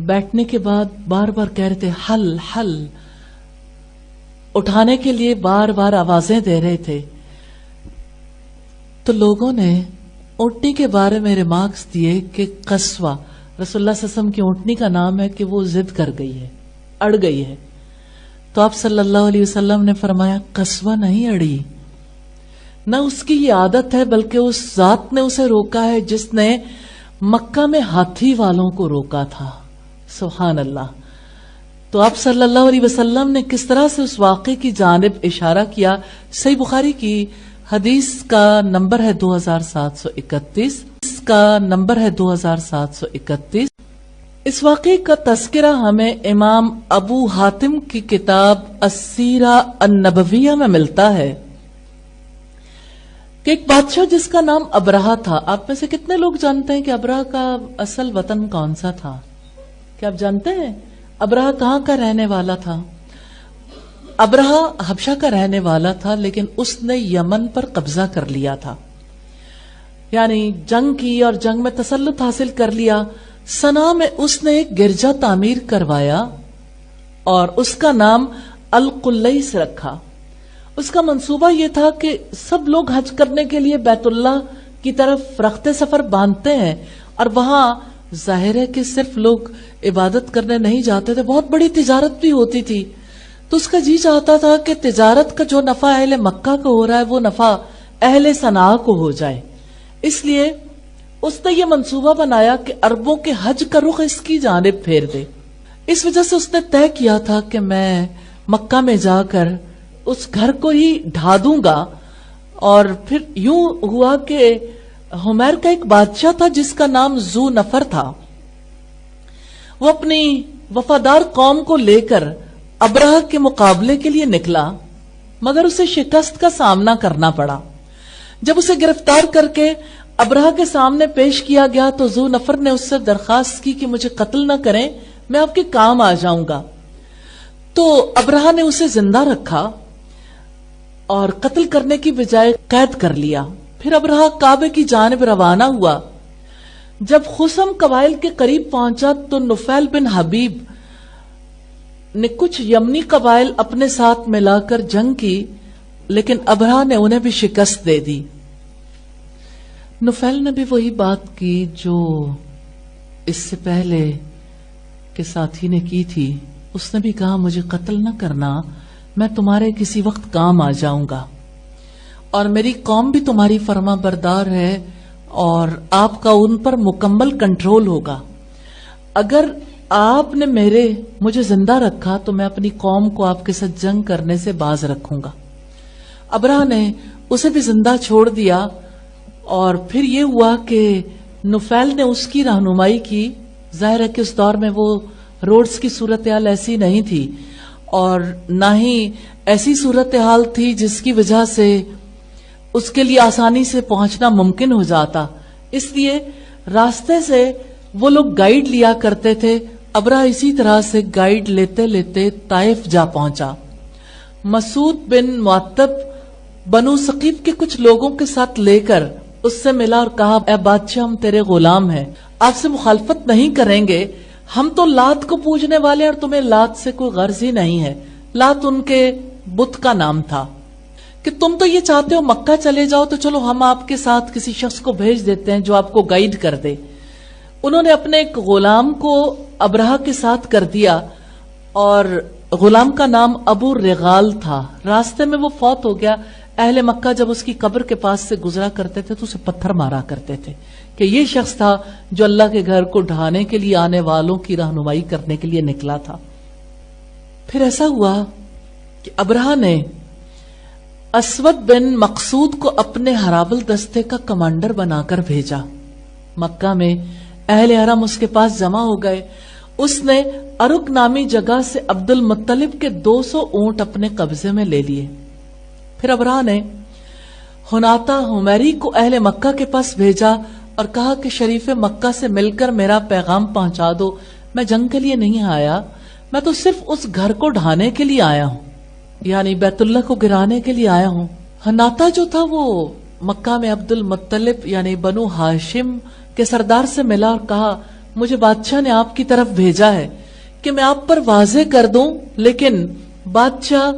[SPEAKER 1] بیٹھنے کے بعد بار بار کہہ رہے تھے حل حل، اٹھانے کے لیے بار بار آوازیں دے رہے تھے۔ تو لوگوں نے اونٹنی کے بارے میں ریمارکس دیے کہ قصوہ، رسول اللہ صلی اللہ علیہ وسلم کی اونٹنی کا نام ہے کہ وہ ضد کر گئی ہے، اڑ گئی ہے۔ تو آپ صلی اللہ علیہ وسلم نے فرمایا قصوہ نہیں اڑی، نہ اس کی یہ عادت ہے، بلکہ اس ذات نے اسے روکا ہے جس نے مکہ میں ہاتھی والوں کو روکا تھا۔ سبحان اللہ۔ تو آپ صلی اللہ علیہ وسلم نے کس طرح سے اس واقعے کی جانب اشارہ کیا۔ صحیح بخاری کی حدیث کا نمبر ہے 2731، اس کا نمبر ہے 2731۔ اس واقعے کا تذکرہ ہمیں امام ابو حاتم کی کتاب السیرہ النبویہ میں ملتا ہے کہ ایک بادشاہ جس کا نام ابرہہ تھا۔ آپ میں سے کتنے لوگ جانتے ہیں کہ ابرہہ کا اصل وطن کون سا تھا؟ کیا آپ جانتے ہیں ابرہہ کہاں کا رہنے والا تھا؟ ابرہہ حبشہ کا رہنے والا تھا، لیکن اس نے یمن پر قبضہ کر لیا تھا، یعنی جنگ کی اور جنگ میں تسلط حاصل کر لیا۔ سنا میں اس نے ایک گرجا تعمیر کروایا اور اس کا نام القلیس رکھا۔ اس کا منصوبہ یہ تھا کہ سب لوگ حج کرنے کے لیے بیت اللہ کی طرف رخت سفر باندھتے ہیں، اور وہاں ظاہر ہے کہ صرف لوگ عبادت کرنے نہیں جاتے تھے، بہت بڑی تجارت بھی ہوتی تھی۔ تو اس کا جی چاہتا تھا کہ تجارت کا جو نفع اہل مکہ کو ہو رہا ہے وہ نفع اہل صنعا کو ہو جائے، اس لیے اس نے یہ منصوبہ بنایا کہ عربوں کے حج کا رخ اس کی جانب پھیر دے۔ اس وجہ سے اس نے طے کیا تھا کہ میں مکہ میں جا کر اس گھر کو ہی ڈھا دوں گا۔ اور پھر یوں ہوا کہ حمیر کا ایک بادشاہ تھا جس کا نام ذو نفر تھا، وہ اپنی وفادار قوم کو لے کر ابرہہ کے مقابلے کے لیے نکلا مگر اسے شکست کا سامنا کرنا پڑا. جب اسے گرفتار کر کے ابرہہ کے سامنے پیش کیا گیا تو ذو نفر نے اس سے درخواست کی کہ مجھے قتل نہ کریں، میں آپ کے کام آ جاؤں گا. تو ابرہہ نے اسے زندہ رکھا اور قتل کرنے کی بجائے قید کر لیا. پھر ابرہہ کعبے کی جانب روانہ ہوا. جب خثم قبائل کے قریب پہنچا تو نفیل بن حبیب نے کچھ یمنی قبائل اپنے ساتھ ملا کر جنگ کی، لیکن ابرہہ نے انہیں بھی شکست دے دی. نفیل نے بھی وہی بات کی جو اس سے پہلے کے ساتھی نے کی تھی. اس نے بھی کہا مجھے قتل نہ کرنا، میں تمہارے کسی وقت کام آ جاؤں گا اور میری قوم بھی تمہاری فرما بردار ہے اور آپ کا ان پر مکمل کنٹرول ہوگا. اگر آپ نے مجھے زندہ رکھا تو میں اپنی قوم کو آپ کے ساتھ جنگ کرنے سے باز رکھوں گا. ابرہہ نے اسے بھی زندہ چھوڑ دیا اور پھر یہ ہوا کہ نفیل نے اس کی رہنمائی کی. ظاہر ہے کہ اس دور میں وہ روڈز کی صورتحال ایسی نہیں تھی اور نہ ہی ایسی صورتحال تھی جس کی وجہ سے اس کے لیے آسانی سے پہنچنا ممکن ہو جاتا. اس لیے راستے سے وہ لوگ گائیڈ لیا کرتے تھے. ابرہہ اسی طرح سے گائیڈ لیتے لیتے طائف جا پہنچا. مسعود بن معتب بنو ثقیف کے کچھ لوگوں کے ساتھ لے کر اس سے ملا اور کہا اے بادشاہ ہم تیرے غلام ہیں، آپ سے مخالفت نہیں کریں گے. ہم تو لات کو پوجنے والے اور تمہیں لات سے کوئی غرض ہی نہیں ہے. لات ان کے بت کا نام تھا کہ تم تو یہ چاہتے ہو مکہ چلے جاؤ تو چلو ہم آپ کے ساتھ کسی شخص کو بھیج دیتے ہیں جو آپ کو گائیڈ کر دے. انہوں نے اپنے ایک غلام کو ابرہہ کے ساتھ کر دیا اور غلام کا نام ابو رغال تھا. راستے میں وہ فوت ہو گیا. اہل مکہ جب اس کی قبر کے پاس سے گزرا کرتے تھے تو اسے پتھر مارا کرتے تھے کہ یہ شخص تھا جو اللہ کے گھر کو ڈھانے کے لیے آنے والوں کی رہنمائی کرنے کے لیے نکلا تھا. پھر ایسا ہوا کہ ابرہہ نے اسود بن مقصود کو اپنے ہرابل دستے کا کمانڈر بنا کر بھیجا. مکہ میں اہل حرم اس کے پاس جمع ہو گئے. اس نے ارک نامی جگہ سے عبد المطلب کے 200 اونٹ اپنے قبضے میں لے لیے. پھر ابرہہ نے حناطہ حمیری کو اہل مکہ کے پاس بھیجا اور کہا کہ شریف مکہ سے مل کر میرا پیغام پہنچا دو. میں جنگ کے لیے نہیں آیا، میں تو صرف اس گھر کو ڈھانے کے لیے آیا ہوں، یعنی بیت اللہ کو گرانے کے لیے آیا ہوں. حناطہ جو تھا وہ مکہ میں عبد المطلب یعنی بنو ہاشم کے سردار سے ملا اور کہا مجھے بادشاہ نے آپ کی طرف بھیجا ہے کہ میں آپ پر واضح کر دوں، لیکن بادشاہ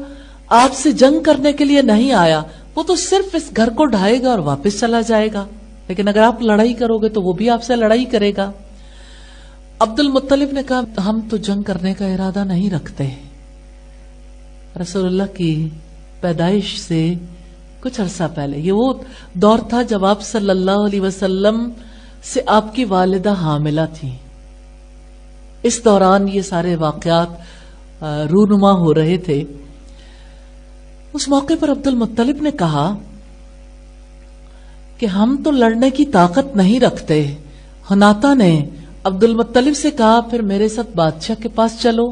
[SPEAKER 1] آپ سے جنگ کرنے کے لیے نہیں آیا، وہ تو صرف اس گھر کو ڈھائے گا اور واپس چلا جائے گا، لیکن اگر آپ لڑائی کرو گے تو وہ بھی آپ سے لڑائی کرے گا. عبد المطلب نے کہا ہم تو جنگ کرنے کا ارادہ نہیں رکھتے. رسول اللہ کی پیدائش سے کچھ عرصہ پہلے، یہ وہ دور تھا جب آپ صلی اللہ علیہ وسلم سے آپ کی والدہ حاملہ تھی. اس دوران یہ سارے واقعات رونما ہو رہے تھے. اس موقع پر عبد المطلب نے کہا کہ ہم تو لڑنے کی طاقت نہیں رکھتے. حناطہ نے عبد المطلب سے کہا پھر میرے ساتھ بادشاہ کے پاس چلو.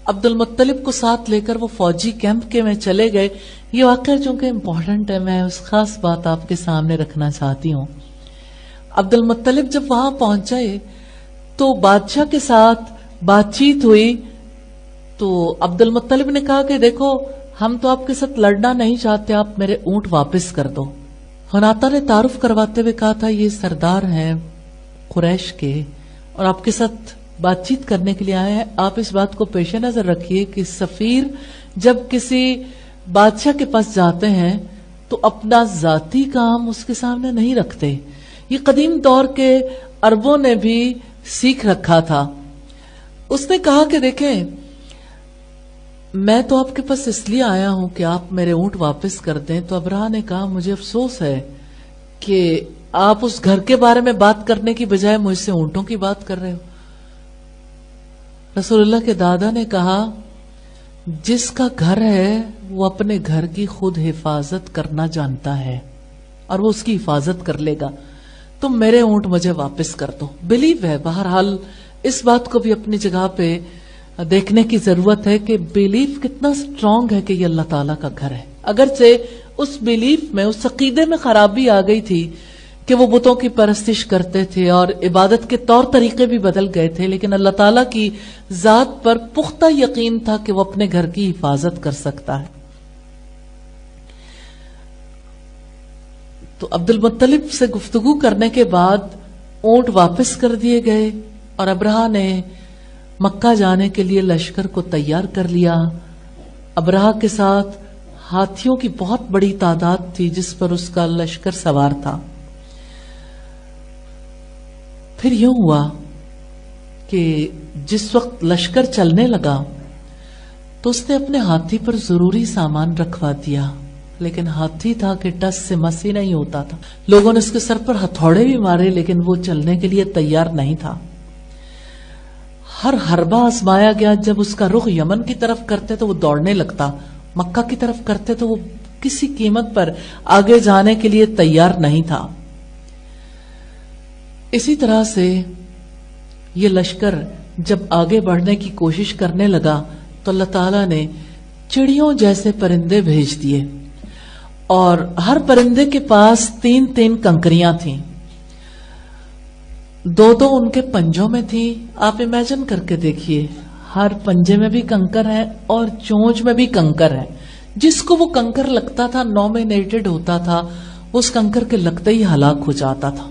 [SPEAKER 1] عبد المطلب کو ساتھ لے کر وہ فوجی کیمپ کے میں چلے گئے. یہ واقعہ چونکہ امپورٹنٹ ہے، میں اس خاص بات آپ کے سامنے رکھنا چاہتی ہوں. عبد المطلب جب وہاں پہنچے تو بادشاہ کے ساتھ بات چیت ہوئی تو عبد المطلب نے کہا کہ دیکھو ہم تو آپ کے ساتھ لڑنا نہیں چاہتے، آپ میرے اونٹ واپس کر دو. حناطہ نے تعارف کرواتے ہوئے کہا تھا یہ سردار ہیں قریش کے اور آپ کے ساتھ بات چیت کرنے کے لیے آئے ہیں. آپ اس بات کو پیش نظر رکھیے کہ سفیر جب کسی بادشاہ کے پاس جاتے ہیں تو اپنا ذاتی کام اس کے سامنے نہیں رکھتے. یہ قدیم دور کے عربوں نے بھی سیکھ رکھا تھا. اس نے کہا کہ دیکھیں میں تو آپ کے پاس اس لیے آیا ہوں کہ آپ میرے اونٹ واپس کر دیں. تو ابرہہ نے کہا مجھے افسوس ہے کہ آپ اس گھر کے بارے میں بات کرنے کی بجائے مجھ سے اونٹوں کی بات کر رہے ہو. رسول اللہ کے دادا نے کہا جس کا گھر ہے وہ اپنے گھر کی خود حفاظت کرنا جانتا ہے اور وہ اس کی حفاظت کر لے گا. تم میرے اونٹ مجھے واپس کر دو. بلیو ہے بہرحال اس بات کو بھی اپنی جگہ پہ دیکھنے کی ضرورت ہے کہ بیلیف کتنا سٹرونگ ہے کہ یہ اللہ تعالیٰ کا گھر ہے. اگرچہ اس بیلیف میں، اس عقیدے میں خرابی آ گئی تھی کہ وہ بتوں کی پرستش کرتے تھے اور عبادت کے طور طریقے بھی بدل گئے تھے، لیکن اللہ تعالیٰ کی ذات پر پختہ یقین تھا کہ وہ اپنے گھر کی حفاظت کر سکتا ہے. تو عبد المطلب سے گفتگو کرنے کے بعد اونٹ واپس کر دیے گئے اور ابرہہ نے مکہ جانے کے لیے لشکر کو تیار کر لیا. ابرہہ کے ساتھ ہاتھیوں کی بہت بڑی تعداد تھی جس پر اس کا لشکر سوار تھا. پھر یوں ہوا کہ جس وقت لشکر چلنے لگا تو اس نے اپنے ہاتھی پر ضروری سامان رکھوا دیا، لیکن ہاتھی تھا کہ ٹس سے مس ہی نہیں ہوتا تھا. لوگوں نے اس کے سر پر ہتھوڑے بھی مارے لیکن وہ چلنے کے لیے تیار نہیں تھا. ہر حربہ آزمایا گیا. جب اس کا رخ یمن کی طرف کرتے تو وہ دوڑنے لگتا، مکہ کی طرف کرتے تو وہ کسی قیمت پر آگے جانے کے لیے تیار نہیں تھا. اسی طرح سے یہ لشکر جب آگے بڑھنے کی کوشش کرنے لگا تو اللہ تعالیٰ نے چڑیوں جیسے پرندے بھیج دیے اور ہر پرندے کے پاس 3 کنکریاں تھیں. 2 ان کے پنجوں میں تھی. آپ امیجن کر کے دیکھیے، ہر پنجے میں بھی کنکر ہے اور چونچ میں بھی کنکر ہے. جس کو وہ کنکر لگتا تھا نومینیٹڈ ہوتا تھا، اس کنکر کے لگتے ہی ہلاک ہو جاتا تھا.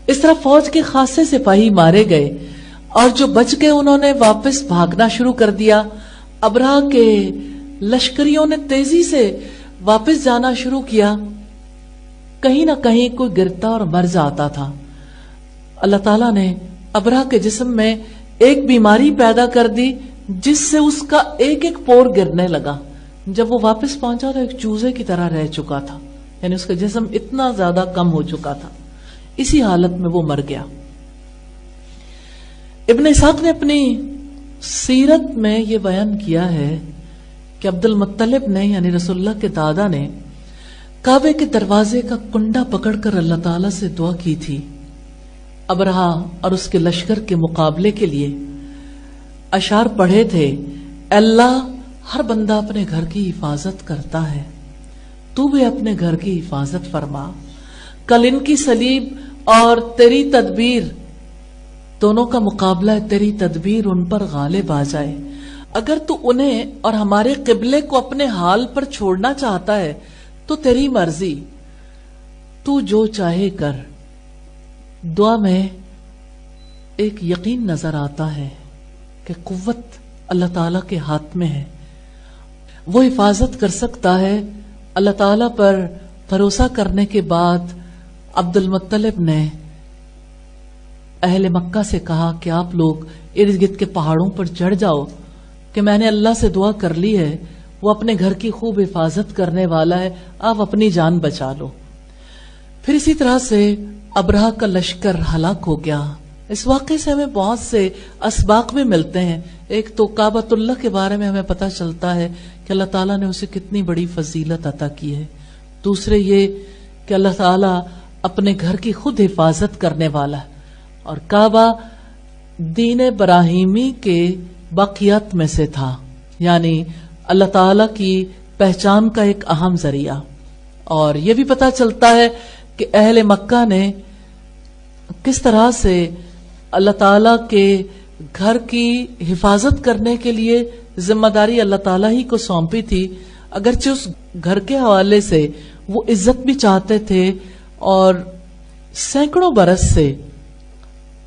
[SPEAKER 1] اس طرح فوج کے خاصے سپاہی مارے گئے اور جو بچ گئے انہوں نے واپس بھاگنا شروع کر دیا. ابرہہ کے لشکریوں نے تیزی سے واپس جانا شروع کیا. کہیں نہ کہیں کوئی گرتا اور مر جاتا تھا. اللہ تعالیٰ نے ابرہہ کے جسم میں ایک بیماری پیدا کر دی جس سے اس کا ایک پور گرنے لگا. جب وہ واپس پہنچا تو ایک چوزے کی طرح رہ چکا تھا، یعنی اس کا جسم اتنا زیادہ کم ہو چکا تھا. اسی حالت میں وہ مر گیا. ابن اسحاق نے اپنی سیرت میں یہ بیان کیا ہے کہ عبد المطلب نے، یعنی رسول اللہ کے دادا نے، کعبے کے دروازے کا کنڈا پکڑ کر اللہ تعالیٰ سے دعا کی تھی ابرہہ اور اس کے لشکر کے مقابلے کے لیے. اشعار پڑھے تھے: اللہ، ہر بندہ اپنے گھر کی حفاظت کرتا ہے، تو بھی اپنے گھر کی حفاظت فرما. کل ان کی صلیب اور تیری تدبیر دونوں کا مقابلہ ہے، تیری تدبیر ان پر غالب آ جائے. اگر تو انہیں اور ہمارے قبلے کو اپنے حال پر چھوڑنا چاہتا ہے تو تیری مرضی، تو جو چاہے کر. دعا میں ایک یقین نظر آتا ہے کہ قوت اللہ تعالیٰ کے ہاتھ میں ہے، وہ حفاظت کر سکتا ہے. اللہ تعالیٰ پر بھروسہ کرنے کے بعد عبد المطلب نے اہل مکہ سے کہا کہ آپ لوگ ارد گرد کے پہاڑوں پر چڑھ جاؤ کہ میں نے اللہ سے دعا کر لی ہے، وہ اپنے گھر کی خوب حفاظت کرنے والا ہے، آپ اپنی جان بچا لو. پھر اسی طرح سے ابرہہ کا لشکر ہلاک ہو گیا. اس واقعے سے ہمیں بہت سے اسباق بھی ملتے ہیں. ایک تو کعبۃ اللہ کے بارے میں ہمیں پتہ چلتا ہے کہ اللہ تعالیٰ نے اسے کتنی بڑی فضیلت عطا کی ہے. دوسرے یہ کہ اللہ تعالیٰ اپنے گھر کی خود حفاظت کرنے والا ہے، اور کعبہ دین ابراہیمی کے باقیات میں سے تھا، یعنی اللہ تعالیٰ کی پہچان کا ایک اہم ذریعہ. اور یہ بھی پتہ چلتا ہے کہ اہل مکہ نے کس طرح سے اللہ تعالیٰ کے گھر کی حفاظت کرنے کے لیے ذمہ داری اللہ تعالیٰ ہی کو سونپی تھی. اگرچہ اس گھر کے حوالے سے وہ عزت بھی چاہتے تھے اور سینکڑوں برس سے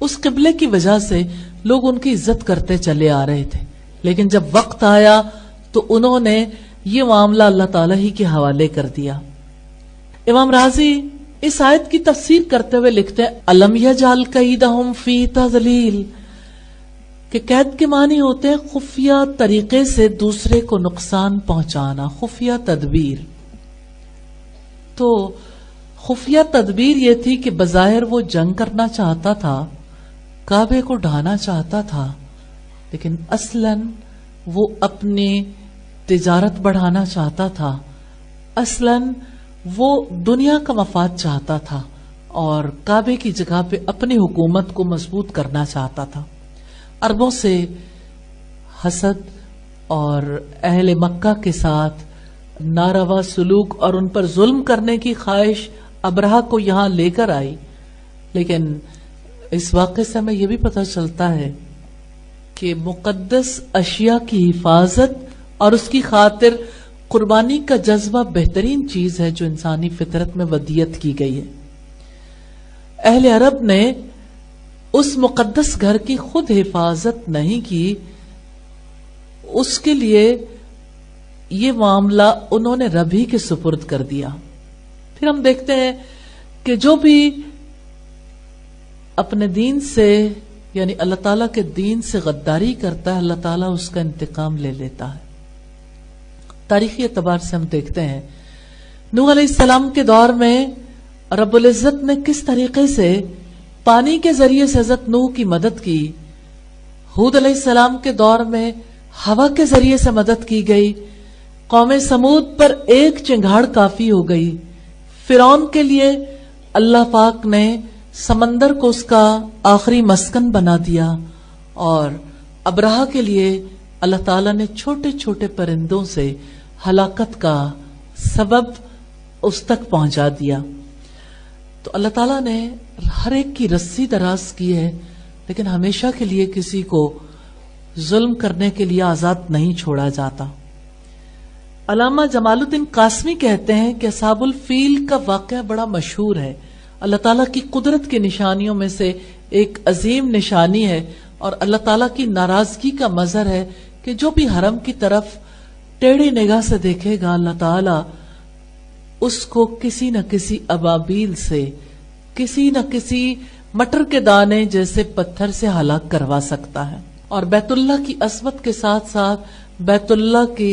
[SPEAKER 1] اس قبلے کی وجہ سے لوگ ان کی عزت کرتے چلے آ رہے تھے، لیکن جب وقت آیا تو انہوں نے یہ معاملہ اللہ تعالیٰ ہی کے حوالے کر دیا. امام رازی اس آیت کی تفسیر کرتے ہوئے لکھتے ہیں: الم یجعل کیدہم فی تضلیل، کہ قید کے معنی ہوتے ہیں خفیہ طریقے سے دوسرے کو نقصان پہنچانا، خفیہ تدبیر. تو خفیہ تدبیر یہ تھی کہ بظاہر وہ جنگ کرنا چاہتا تھا، کعبے کو ڈھانا چاہتا تھا، لیکن اصلاً وہ اپنی تجارت بڑھانا چاہتا تھا، اصلاً وہ دنیا کا مفاد چاہتا تھا اور کعبے کی جگہ پہ اپنی حکومت کو مضبوط کرنا چاہتا تھا. عربوں سے حسد اور اہل مکہ کے ساتھ ناروا سلوک اور ان پر ظلم کرنے کی خواہش ابرہہ کو یہاں لے کر آئی. لیکن اس واقعے سے ہمیں یہ بھی پتہ چلتا ہے کہ مقدس اشیاء کی حفاظت اور اس کی خاطر قربانی کا جذبہ بہترین چیز ہے جو انسانی فطرت میں ودیت کی گئی ہے. اہل عرب نے اس مقدس گھر کی خود حفاظت نہیں کی، اس کے لیے یہ معاملہ انہوں نے رب ہی کے سپرد کر دیا. پھر ہم دیکھتے ہیں کہ جو بھی اپنے دین سے یعنی اللہ تعالیٰ کے دین سے غداری کرتا ہے اللہ تعالیٰ اس کا انتقام لے لیتا ہے. تاریخی اعتبار سے ہم دیکھتے ہیں نوح علیہ السلام کے دور میں رب العزت نے کس طریقے سے پانی کے ذریعے سے حضرت نوح کی مدد کی. ہود علیہ السلام کے دور میں ہوا کے ذریعے سے مدد کی گئی. قوم سمود پر ایک چنگھاڑ کافی ہو گئی. فرعون کے لیے اللہ پاک نے سمندر کو اس کا آخری مسکن بنا دیا اور ابرہہ کے لیے اللہ تعالیٰ نے چھوٹے چھوٹے پرندوں سے ہلاکت کا سبب اس تک پہنچا دیا. تو اللہ تعالیٰ نے ہر ایک کی رسی دراز کی ہے لیکن ہمیشہ کے لیے کسی کو ظلم کرنے کے لیے آزاد نہیں چھوڑا جاتا. علامہ جمال الدین قاسمی کہتے ہیں کہ اصحاب الفیل کا واقعہ بڑا مشہور ہے. اللہ تعالیٰ کی قدرت کی نشانیوں میں سے ایک عظیم نشانی ہے اور اللہ تعالیٰ کی ناراضگی کا مظہر ہے کہ جو بھی حرم کی طرف ٹیڑھی نگاہ سے دیکھے گا اللہ تعالیٰ اس کو کسی نہ کسی ابابیل سے کسی نہ کسی مٹر کے دانے جیسے پتھر سے ہلاک کروا سکتا ہے. اور بیت اللہ کی عظمت کے ساتھ ساتھ بیت اللہ کی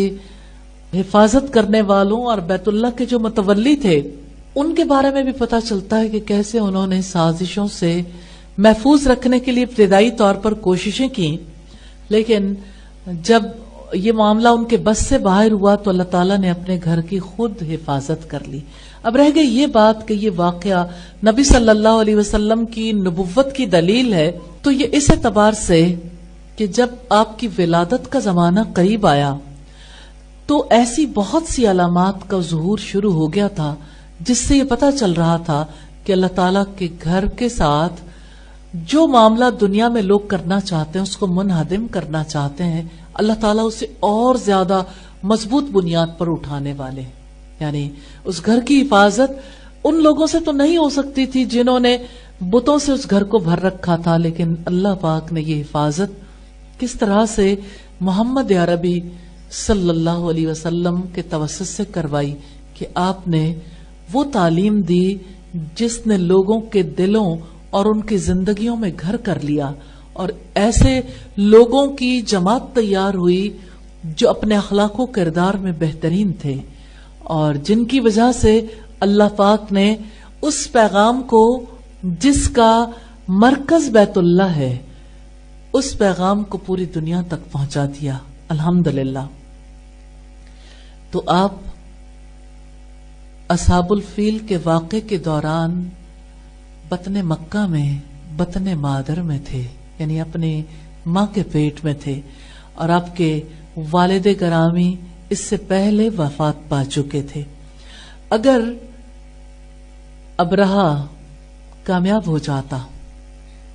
[SPEAKER 1] حفاظت کرنے والوں اور بیت اللہ کے جو متولی تھے ان کے بارے میں بھی پتہ چلتا ہے کہ کیسے انہوں نے سازشوں سے محفوظ رکھنے کے لیے ابتدائی طور پر کوششیں کی. لیکن جب یہ معاملہ ان کے بس سے باہر ہوا تو اللہ تعالیٰ نے اپنے گھر کی خود حفاظت کر لی. اب رہ گئی یہ بات کہ یہ واقعہ نبی صلی اللہ علیہ وسلم کی نبوت کی دلیل ہے تو یہ اس اعتبار سے کہ جب آپ کی ولادت کا زمانہ قریب آیا تو ایسی بہت سی علامات کا ظہور شروع ہو گیا تھا جس سے یہ پتہ چل رہا تھا کہ اللہ تعالیٰ کے گھر کے ساتھ جو معاملہ دنیا میں لوگ کرنا چاہتے ہیں اس کو منہدم کرنا چاہتے ہیں اللہ تعالیٰ اسے اور زیادہ مضبوط بنیاد پر اٹھانے والے. یعنی اس گھر کی حفاظت ان لوگوں سے تو نہیں ہو سکتی تھی جنہوں نے بتوں سے اس گھر کو بھر رکھا تھا لیکن اللہ پاک نے یہ حفاظت کس طرح سے محمد عربی صلی اللہ علیہ وسلم کے توسط سے کروائی کہ آپ نے وہ تعلیم دی جس نے لوگوں کے دلوں اور ان کی زندگیوں میں گھر کر لیا اور ایسے لوگوں کی جماعت تیار ہوئی جو اپنے اخلاق و کردار میں بہترین تھے اور جن کی وجہ سے اللہ پاک نے اس پیغام کو جس کا مرکز بیت اللہ ہے اس پیغام کو پوری دنیا تک پہنچا دیا. الحمدللہ. تو آپ اصحاب الفیل کے واقعے کے دوران بطن مکہ میں بطن مادر میں تھے یعنی اپنے ماں کے پیٹ میں تھے اور آپ کے والد گرامی اس سے پہلے وفات پا چکے تھے. اگر ابرہہ کامیاب ہو جاتا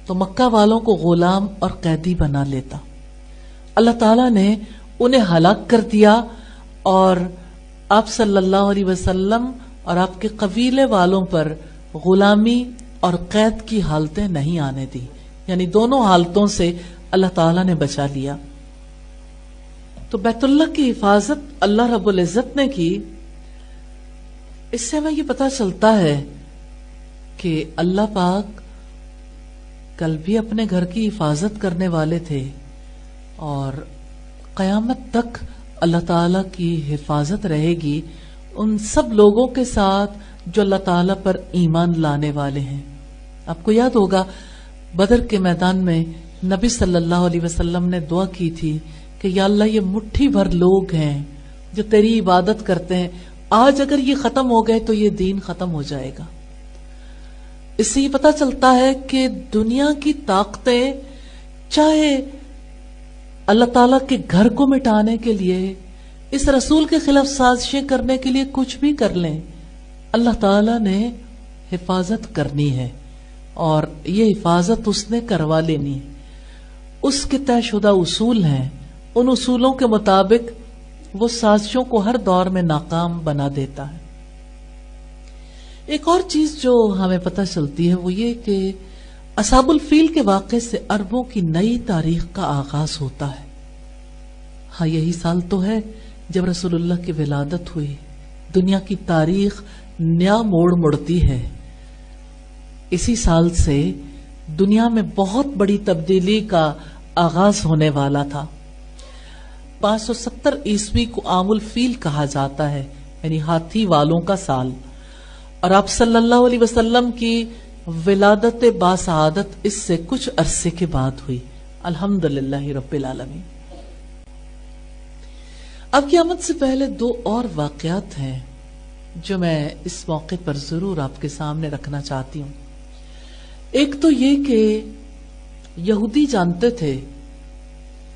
[SPEAKER 1] تو مکہ والوں کو غلام اور قیدی بنا لیتا. اللہ تعالیٰ نے انہیں ہلاک کر دیا اور آپ صلی اللہ علیہ وسلم اور آپ کے قبیلے والوں پر غلامی اور قید کی حالتیں نہیں آنے دی. یعنی دونوں حالتوں سے اللہ تعالیٰ نے بچا لیا. تو بیت اللہ کی حفاظت اللہ رب العزت نے کی. اس سے ہمیں یہ پتہ چلتا ہے کہ اللہ پاک کل بھی اپنے گھر کی حفاظت کرنے والے تھے اور قیامت تک اللہ تعالیٰ کی حفاظت رہے گی ان سب لوگوں کے ساتھ جو اللہ تعالیٰ پر ایمان لانے والے ہیں. آپ کو یاد ہوگا بدر کے میدان میں نبی صلی اللہ علیہ وسلم نے دعا کی تھی کہ یا اللہ یہ مٹھی بھر لوگ ہیں جو تیری عبادت کرتے ہیں، آج اگر یہ ختم ہو گئے تو یہ دین ختم ہو جائے گا. اس سے یہ پتہ چلتا ہے کہ دنیا کی طاقتیں چاہے اللہ تعالیٰ کے گھر کو مٹانے کے لیے، اس رسول کے خلاف سازشیں کرنے کے لیے کچھ بھی کر لیں، اللہ تعالیٰ نے حفاظت کرنی ہے، اور یہ حفاظت اس نے کروا لینی ہے۔ اس کے طے شدہ اصول ہیں، ان اصولوں کے مطابق وہ سازشوں کو ہر دور میں ناکام بنا دیتا ہے۔ ایک اور چیز جو ہمیں پتہ چلتی ہے وہ یہ کہ اصحاب الفیل کے واقعے سے عربوں کی نئی تاریخ کا آغاز ہوتا ہے۔ ہاں، یہی سال تو ہے جب رسول اللہ کی ولادت ہوئی، دنیا کی تاریخ نیا موڑ مڑتی ہے۔ اسی سال سے دنیا میں بہت بڑی تبدیلی کا آغاز ہونے والا تھا۔ 570 عیسوی کو عام الفیل کہا جاتا ہے، یعنی ہاتھی والوں کا سال، اور آپ صلی اللہ علیہ وسلم کی ولادت باسعادت اس سے کچھ عرصے کے بعد ہوئی، الحمدللہ رب العالمین۔ اب قیامت سے پہلے دو اور واقعات ہیں جو میں اس موقع پر ضرور آپ کے سامنے رکھنا چاہتی ہوں۔ ایک تو یہ کہ یہودی جانتے تھے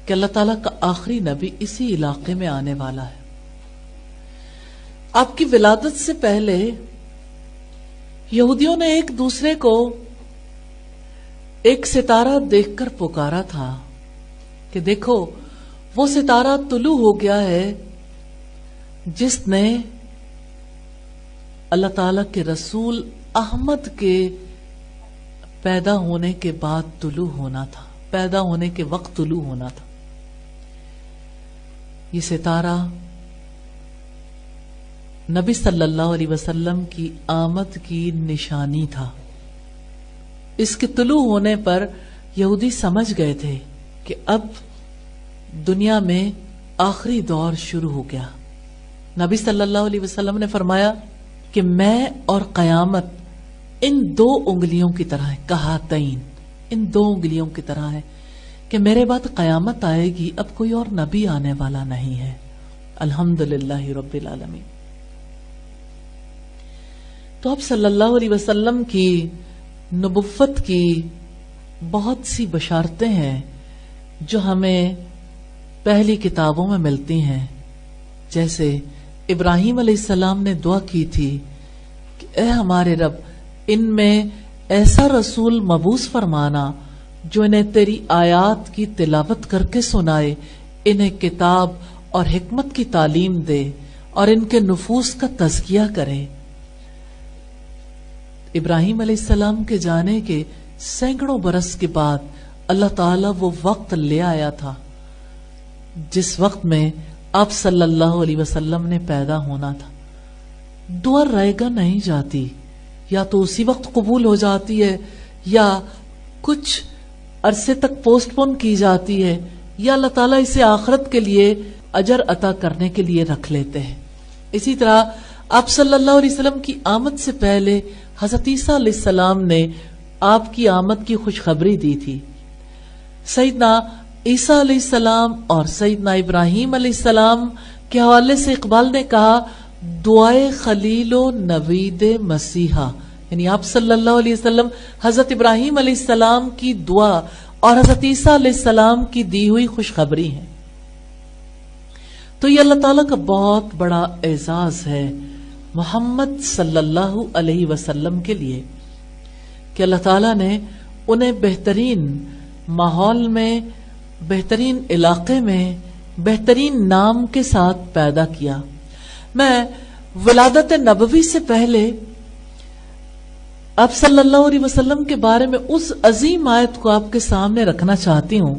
[SPEAKER 1] کہ اللہ تعالیٰ کا آخری نبی اسی علاقے میں آنے والا ہے۔ آپ کی ولادت سے پہلے یہودیوں نے ایک دوسرے کو ایک ستارہ دیکھ کر پکارا تھا کہ دیکھو وہ ستارہ طلوع ہو گیا ہے جس نے اللہ تعالیٰ کے رسول احمد کے پیدا ہونے کے بعد طلوع ہونا تھا، پیدا ہونے کے وقت طلوع ہونا تھا۔ یہ ستارہ نبی صلی اللہ علیہ وسلم کی آمد کی نشانی تھا۔ اس کے طلوع ہونے پر یہودی سمجھ گئے تھے کہ اب دنیا میں آخری دور شروع ہو گیا۔ نبی صلی اللہ علیہ وسلم نے فرمایا کہ میں اور قیامت ان دو انگلیوں کی طرح ہے، کہاتین، ان دو انگلیوں کی طرح ہے کہ میرے بعد قیامت آئے گی، اب کوئی اور نبی آنے والا نہیں ہے، الحمدللہ رب العالمین۔ تو اب صلی اللہ علیہ وسلم کی نبوت کی بہت سی بشارتیں ہیں جو ہمیں پہلی کتابوں میں ملتی ہیں، جیسے ابراہیم علیہ السلام نے دعا کی تھی کہ اے ہمارے رب، ان میں ایسا رسول مبعوث فرمانا جو انہیں تیری آیات کی تلاوت کر کے سنائے، انہیں کتاب اور حکمت کی تعلیم دے اور ان کے نفوس کا تزکیہ کرے۔ ابراہیم علیہ السلام کے جانے کے سینکڑوں برس کے بعد اللہ تعالیٰ وہ وقت لے آیا تھا جس وقت میں آپ صلی اللہ علیہ وسلم نے پیدا ہونا تھا۔ دعا رائگاں نہیں جاتی، یا تو اسی وقت قبول ہو جاتی ہے یا کچھ عرصے تک پوسٹ پون کی جاتی ہے، یا اللہ تعالیٰ اسے آخرت کے لیے اجر عطا کرنے کے لیے رکھ لیتے ہیں۔ اسی طرح آپ صلی اللہ علیہ وسلم کی آمد سے پہلے حضرت عیسیٰ علیہ السلام نے آپ کی آمد کی خوشخبری دی تھی۔ سیدنا عیسیٰ علیہ السلام اور سیدنا ابراہیم علیہ السلام کے حوالے سے اقبال نے کہا، دعائے خلیل و نوید مسیحا، یعنی آپ صلی اللہ علیہ وسلم حضرت ابراہیم علیہ السلام کی دعا اور حضرت عیسیٰ علیہ السلام کی دی ہوئی خوشخبری ہے۔ تو یہ اللہ تعالیٰ کا بہت بڑا اعزاز ہے محمد صلی اللہ علیہ وسلم کے لیے کہ اللہ تعالیٰ نے انہیں بہترین ماحول میں، بہترین علاقے میں، بہترین نام کے ساتھ پیدا کیا۔ میں ولادت نبوی سے پہلے آپ صلی اللہ علیہ وسلم کے بارے میں اس عظیم آیت کو آپ کے سامنے رکھنا چاہتی ہوں۔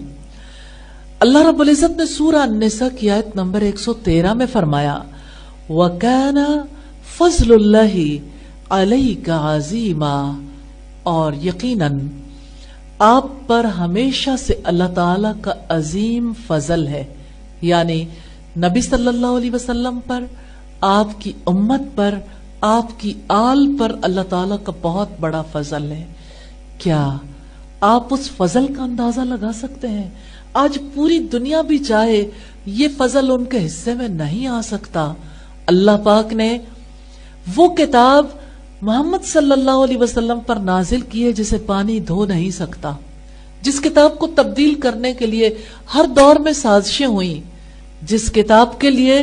[SPEAKER 1] اللہ رب العزت نے سورہ النساء کی آیت نمبر 113 میں فرمایا، وَكَانَ فضل اللہ علیک عظیما، اور یقیناً آپ پر ہمیشہ سے اللہ تعالی کا عظیم فضل ہے، یعنی نبی صلی اللہ علیہ وسلم پر، آپ کی امت پر، آپ کی آل پر اللہ تعالیٰ کا بہت بڑا فضل ہے۔ کیا آپ اس فضل کا اندازہ لگا سکتے ہیں؟ آج پوری دنیا بھی چاہے یہ فضل ان کے حصے میں نہیں آ سکتا۔ اللہ پاک نے وہ کتاب محمد صلی اللہ علیہ وسلم پر نازل کی ہے جسے پانی دھو نہیں سکتا، جس کتاب کو تبدیل کرنے کے لیے ہر دور میں سازشیں ہوئیں، جس کتاب کے لیے،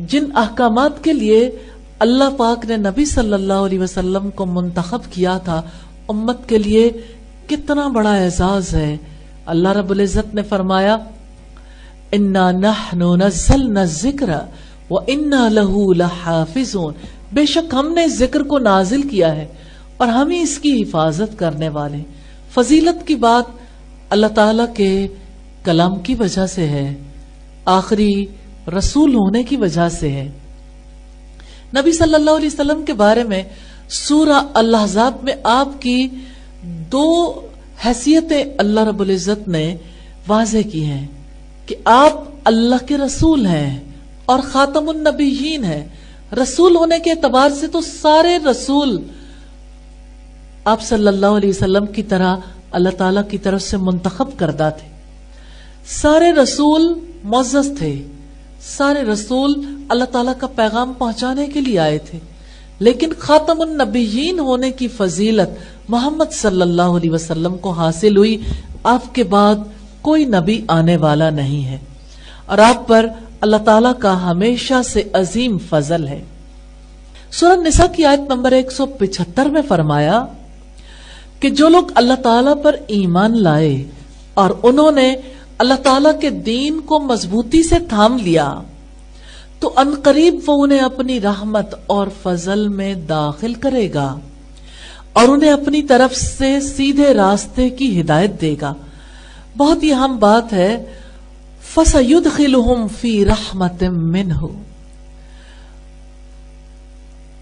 [SPEAKER 1] جن احکامات کے لیے اللہ پاک نے نبی صلی اللہ علیہ وسلم کو منتخب کیا تھا، امت کے لیے کتنا بڑا اعزاز ہے۔ اللہ رب العزت نے فرمایا اِنَّا نَحْنُ نَزَّلْنَا الذِّكْرَ وَإِنَّا لَهُ لَحَافِظُونَ، بے شک ہم نے ذکر کو نازل کیا ہے اور ہم ہی اس کی حفاظت کرنے والے۔ فضیلت کی بات اللہ تعالی کے کلام کی وجہ سے ہے، آخری رسول ہونے کی وجہ سے ہے۔ نبی صلی اللہ علیہ وسلم کے بارے میں سورہ الاحزاب میں آپ کی دو حیثیتیں اللہ رب العزت نے واضح کی ہیں کہ آپ اللہ کے رسول ہیں اور خاتم النبیین ہیں۔ رسول ہونے کے اعتبار سے تو سارے رسول آپ صلی اللہ علیہ وسلم کی طرح اللہ تعالیٰ کی طرف سے منتخب کردہ تھے، سارے رسول معزز تھے، سارے رسول اللہ تعالیٰ کا پیغام پہنچانے کے لیے آئے تھے، لیکن خاتم النبیین ہونے کی فضیلت محمد صلی اللہ علیہ وسلم کو حاصل ہوئی۔ آپ کے بعد کوئی نبی آنے والا نہیں ہے اور آپ پر اللہ تعالیٰ کا ہمیشہ سے عظیم فضل ہے۔ سورہ نساء کی آیت نمبر 175 میں فرمایا کہ جو لوگ اللہ تعالیٰ پر ایمان لائے اور انہوں نے اللہ تعالیٰ کے دین کو مضبوطی سے تھام لیا تو عنقریب وہ انہیں اپنی رحمت اور فضل میں داخل کرے گا اور انہیں اپنی طرف سے سیدھے راستے کی ہدایت دے گا۔ بہت ہی اہم بات ہے، فَسَيُدْخِلُهُمْ فِي رَحْمَةٍ مِّنْهُ،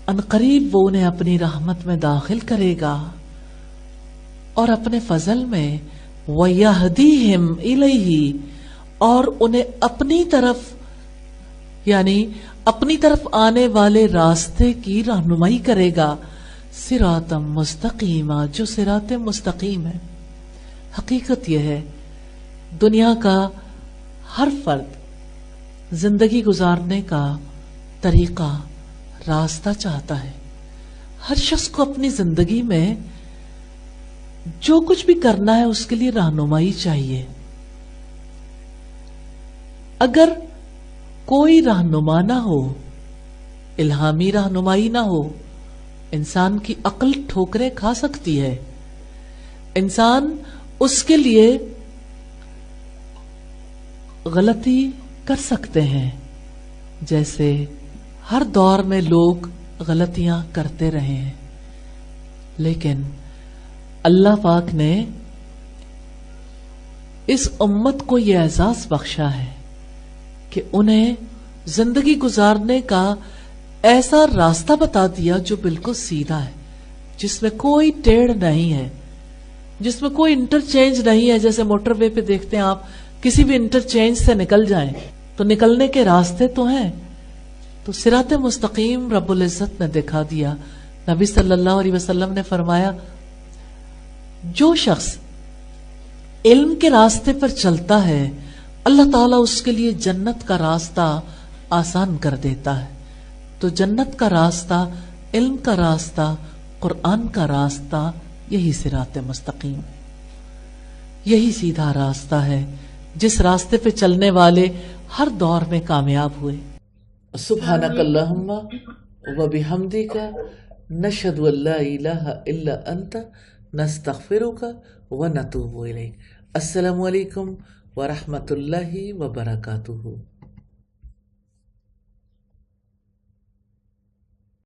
[SPEAKER 1] عنقریب وہ انہیں اپنی رحمت میں داخل کرے گا اور اپنے فضل میں، وَيَهْدِيهِمْ إِلَيْهِ، اور انہیں اپنی طرف، یعنی اپنی طرف آنے والے راستے کی رہنمائی کرے گا، صراطا مستقیما، جو صراط مستقیم ہے۔ حقیقت یہ ہے دنیا کا ہر فرد زندگی گزارنے کا طریقہ، راستہ چاہتا ہے۔ ہر شخص کو اپنی زندگی میں جو کچھ بھی کرنا ہے اس کے لیے رہنمائی چاہیے۔ اگر کوئی رہنما نہ ہو، الہامی رہنمائی نہ ہو، انسان کی عقل ٹھوکریں کھا سکتی ہے، انسان اس کے لیے غلطی کر سکتے ہیں، جیسے ہر دور میں لوگ غلطیاں کرتے رہے ہیں، لیکن اللہ پاک نے اس امت کو یہ اعزاز بخشا ہے کہ انہیں زندگی گزارنے کا ایسا راستہ بتا دیا جو بالکل سیدھا ہے، جس میں کوئی ٹیڑھ نہیں ہے، جس میں کوئی انٹرچینج نہیں ہے۔ جیسے موٹر وے پہ دیکھتے ہیں آپ، کسی بھی انٹرچینج سے نکل جائیں تو نکلنے کے راستے تو ہیں، تو صراط مستقیم رب العزت نے دکھا دیا۔ نبی صلی اللہ علیہ وسلم نے فرمایا جو شخص علم کے راستے پر چلتا ہے اللہ تعالیٰ اس کے لیے جنت کا راستہ آسان کر دیتا ہے۔ تو جنت کا راستہ، علم کا راستہ، قرآن کا راستہ، یہی صراط مستقیم، یہی سیدھا راستہ ہے جس راستے پہ چلنے والے ہر دور میں کامیاب ہوئے۔ سبحانک اللہم وبحمدک، نشہد ان لا الہ الا انت، نستغفرک ونتوب الیک۔ السلام علیکم ورحمۃ اللہ وبرکاتہ۔